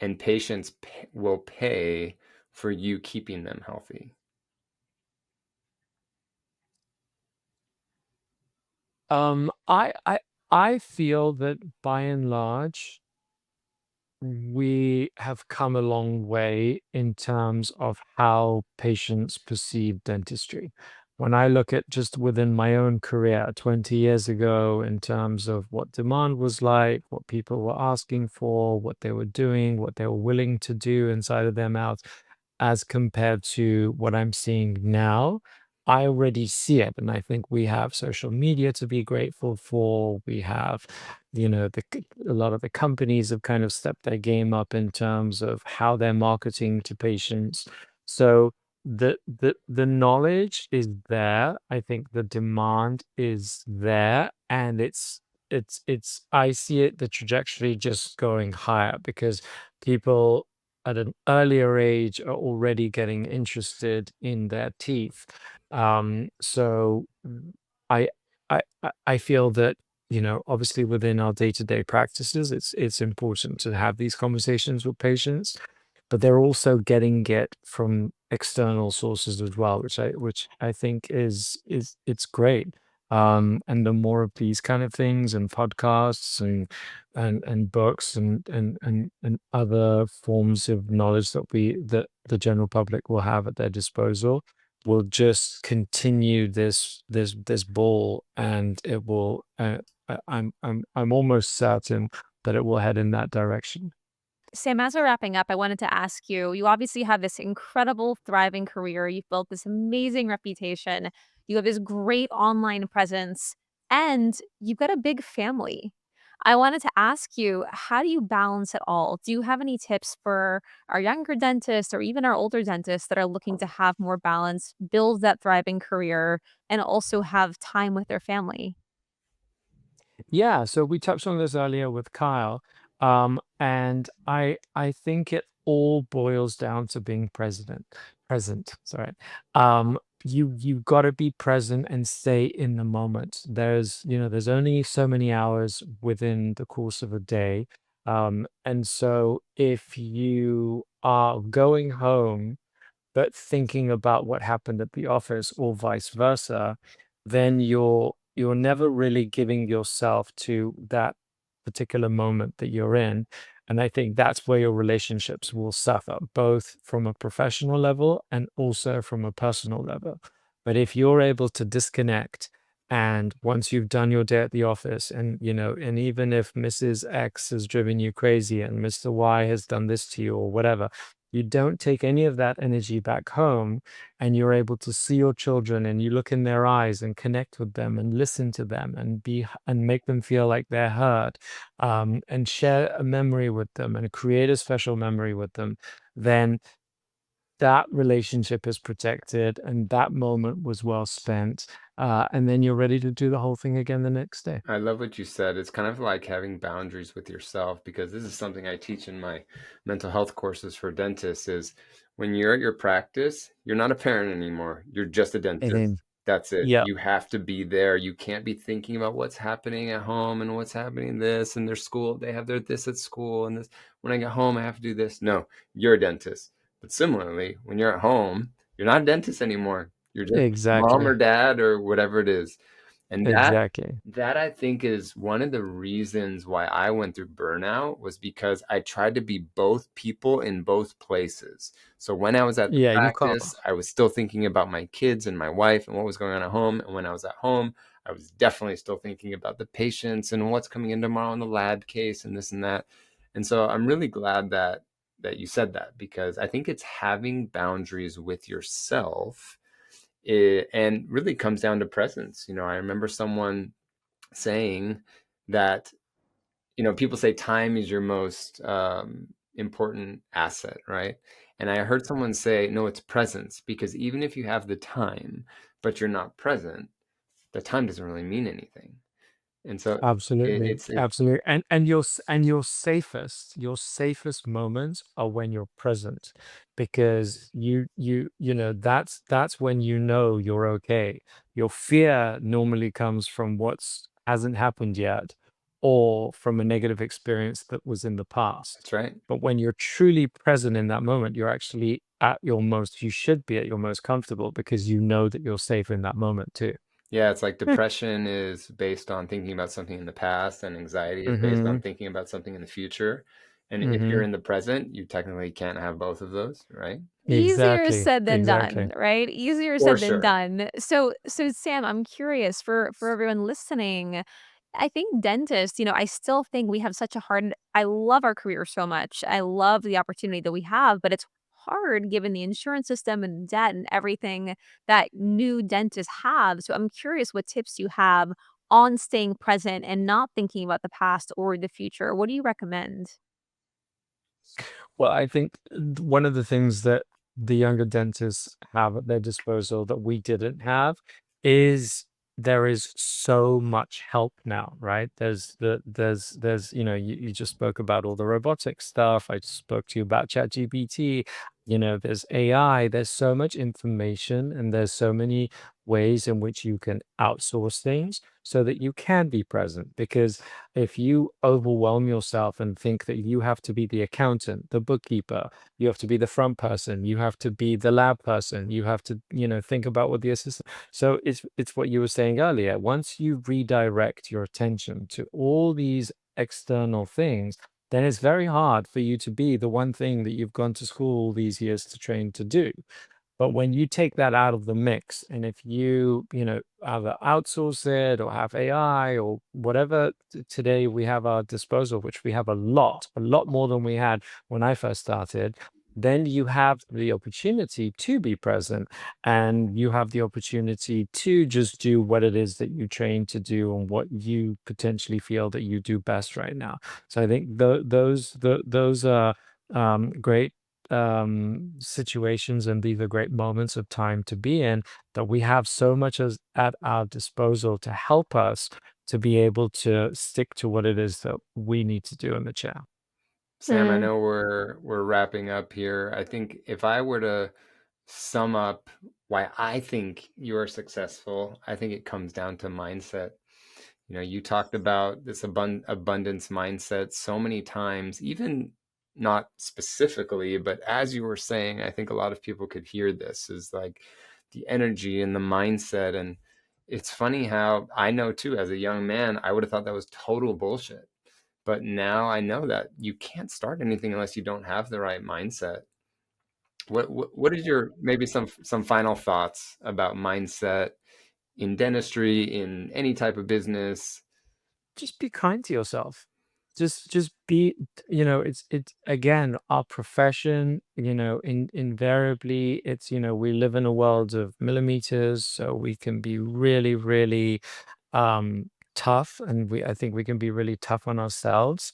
Speaker 4: and patients will pay for you keeping them healthy?
Speaker 3: I feel that by and large, we have come a long way in terms of how patients perceive dentistry. When I look at just within my own career 20 years ago, in terms of what demand was like, what people were asking for, what they were doing, what they were willing to do inside of their mouths, as compared to what I'm seeing now, I already see it. And I think we have social media to be grateful for. We have a lot of the companies have kind of stepped their game up in terms of how they're marketing to patients. So the knowledge is there. I think the demand is there, and it's I see it the trajectory just going higher because people at an earlier age are already getting interested in their teeth. So I I feel that obviously within our day-to-day practices, it's important to have these conversations with patients, but they're also getting it from external sources as well, which I think is it's great. And the more of these kind of things and podcasts and books and other forms of knowledge that the general public will have at their disposal will just continue this ball, and it will I'm almost certain that it will head in that direction.
Speaker 1: Sam, as we're wrapping up, I wanted to ask you, you obviously have this incredible, thriving career. You've built this amazing reputation. You have this great online presence, and you've got a big family. I wanted to ask you, how do you balance it all? Do you have any tips for our younger dentists or even our older dentists that are looking to have more balance, build that thriving career, and also have time with their family?
Speaker 3: Yeah, so we touched on this earlier with Kyle, and I think it all boils down to being present. Sorry, you got to be present and stay in the moment. There's only so many hours within the course of a day, and so if you are going home but thinking about what happened at the office or vice versa, then you're never really giving yourself to that particular moment that you're in. And I think that's where your relationships will suffer, both from a professional level and also from a personal level. But if you're able to disconnect, and once you've done your day at the office, and and even if Mrs. X has driven you crazy and Mr. Y has done this to you or whatever, you don't take any of that energy back home, and you're able to see your children and you look in their eyes and connect with them and listen to them and and make them feel like they're heard, and share a memory with them and create a special memory with them, then that relationship is protected and that moment was well spent. And then you're ready to do the whole thing again the next day.
Speaker 4: I love what you said. It's kind of like having boundaries with yourself, because this is something I teach in my mental health courses for dentists is when you're at your practice, you're not a parent anymore. You're just a
Speaker 3: And
Speaker 4: dentist.
Speaker 3: then,
Speaker 4: That's it.
Speaker 3: yeah,
Speaker 4: You have to be there. You can't be thinking about what's happening at home and what's happening this and their school. They have their this at school and this. When I get home, I have to do this. No, you're a dentist. But similarly, when you're at home, you're not a dentist anymore. You're just mom or
Speaker 3: exactly.
Speaker 4: dad or whatever it is. And
Speaker 3: Exactly.
Speaker 4: that I think is one of the reasons why I went through burnout, was because I tried to be both people in both places. So when I was at the
Speaker 3: Yeah, you can't.
Speaker 4: practice, I was still thinking about my kids and my wife and what was going on at home. And when I was at home, I was definitely still thinking about the patients and what's coming in tomorrow in the lab case and this and that. And so I'm really glad that you said that, because I think it's having boundaries with yourself, and really comes down to presence. I remember someone saying that, people say time is your most important asset, right? And I heard someone say, no, it's presence, because even if you have the time, but you're not present, the time doesn't really mean anything. And so
Speaker 3: Absolutely,
Speaker 4: it's
Speaker 3: absolutely. And your safest moments are when you're present, because that's when you're okay. Your fear normally comes from what's hasn't happened yet, or from a negative experience that was in the past.
Speaker 4: that's right.
Speaker 3: But when you're truly present in that moment, you should be at your most comfortable, because you know that you're safe in that moment too.
Speaker 4: Yeah, it's like depression is based on thinking about something in the past, and anxiety is based on
Speaker 3: Mm-hmm.
Speaker 4: thinking about something in the future. And if you're
Speaker 3: Mm-hmm.
Speaker 4: in the present, you technically can't have both of those, right?
Speaker 1: Easier
Speaker 3: Exactly,
Speaker 1: said than done,
Speaker 3: exactly.
Speaker 1: right? Easier
Speaker 4: For
Speaker 1: said than
Speaker 4: sure.
Speaker 1: done. So Sam, I'm curious for everyone listening. I think dentists, I still think we have such a hard I love our career so much. I love the opportunity that we have, but it's hard given the insurance system and debt and everything that new dentists have. So I'm curious what tips you have on staying present and not thinking about the past or the future. What do you recommend?
Speaker 3: Well, I think one of the things that the younger dentists have at their disposal that we didn't have is there is so much help now, right? You just spoke about all the robotic stuff. I just spoke to you about ChatGPT. There's AI, there's so much information, and there's so many ways in which you can outsource things so that you can be present. Because if you overwhelm yourself and think that you have to be the accountant, the bookkeeper, you have to be the front person, you have to be the lab person, you have to, think about what the assistant. So it's what you were saying earlier. Once you redirect your attention to all these external things, then it's very hard for you to be the one thing that you've gone to school all these years to train to do. But when you take that out of the mix, and if either outsource it or have AI or whatever today we have at our disposal, which we have a lot more than we had when I first started, then you have the opportunity to be present, and you have the opportunity to just do what it is that you train to do and what you potentially feel that you do best right now. So I think those are great situations, and these are great moments of time to be in, that we have so much as at our disposal to help us to be able to stick to what it is that we need to do in the chair.
Speaker 4: Sam, I know we're wrapping up here. I think if I were to sum up why I think you are successful, I think it comes down to mindset. You talked about this abundance mindset so many times, even not specifically, but as you were saying, I think a lot of people could hear this is like the energy and the mindset. And it's funny how I know too, as a young man, I would have thought that was total bullshit. But now I know that you can't start anything unless you don't have the right mindset. What is your maybe some final thoughts about mindset in dentistry, in any type of business?
Speaker 3: Just be kind to yourself. Just be, it's again, our profession, invariably it's, we live in a world of millimeters, so we can be really, really tough, and I think we can be really tough on ourselves.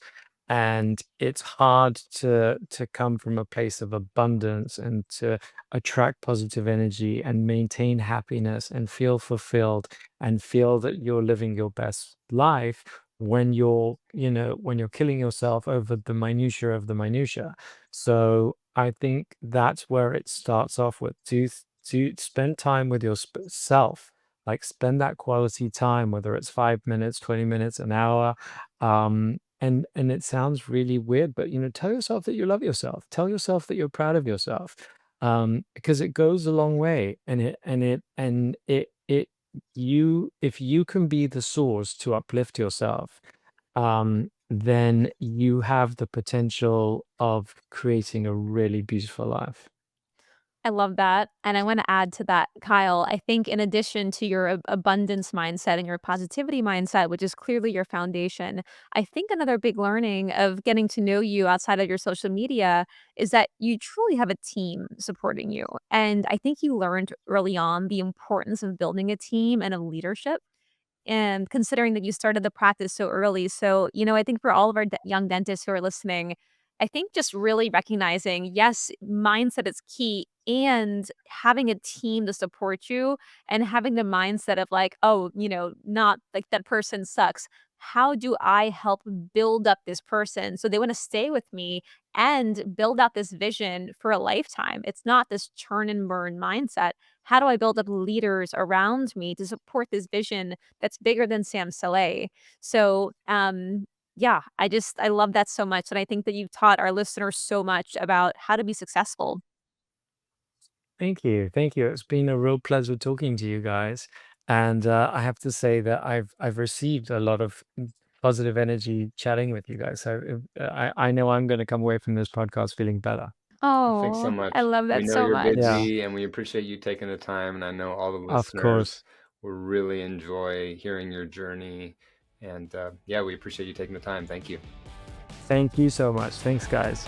Speaker 3: And it's hard to come from a place of abundance and to attract positive energy and maintain happiness and feel fulfilled and feel that you're living your best life when you're killing yourself over the minutia of the minutia. So I think that's where it starts off with, to spend time with yourself, like spend that quality time, whether it's 5 minutes, 20 minutes, an hour. And it sounds really weird, but tell yourself that you love yourself. Tell yourself that you're proud of yourself. Because it goes a long way, and it you if you can be the source to uplift yourself, then you have the potential of creating a really beautiful life.
Speaker 1: I love that, and I wanna add to that, Kyle. I think in addition to your abundance mindset and your positivity mindset, which is clearly your foundation, I think another big learning of getting to know you outside of your social media is that you truly have a team supporting you, and I think you learned early on the importance of building a team and of leadership. And considering that you started the practice so early. So, I think for all of our young dentists who are listening, I think just really recognizing, yes, mindset is key and having a team to support you and having the mindset of like, oh, not like that person sucks. How do I help build up this person so they want to stay with me and build out this vision for a lifetime? It's not this churn and burn mindset. How do I build up leaders around me to support this vision that's bigger than Sam Saleh? So, yeah, I love that so much, and I think that you've taught our listeners so much about how to be successful.
Speaker 3: Thank you. Thank you. It's been a real pleasure talking to you guys. And I have to say that I've received a lot of positive energy chatting with you guys. So I know I'm going to come away from this podcast feeling better.
Speaker 4: Well, thanks so
Speaker 1: Oh, I
Speaker 4: much.
Speaker 1: love
Speaker 4: We
Speaker 1: that
Speaker 4: know
Speaker 1: so
Speaker 4: you're
Speaker 1: much.
Speaker 3: Yeah,
Speaker 4: busy and we appreciate you taking the time. And I know all the
Speaker 3: of
Speaker 4: listeners
Speaker 3: course.
Speaker 4: will really enjoy hearing your journey. And yeah, we appreciate you taking the time. Thank you.
Speaker 3: Thank you so much. Thanks, guys.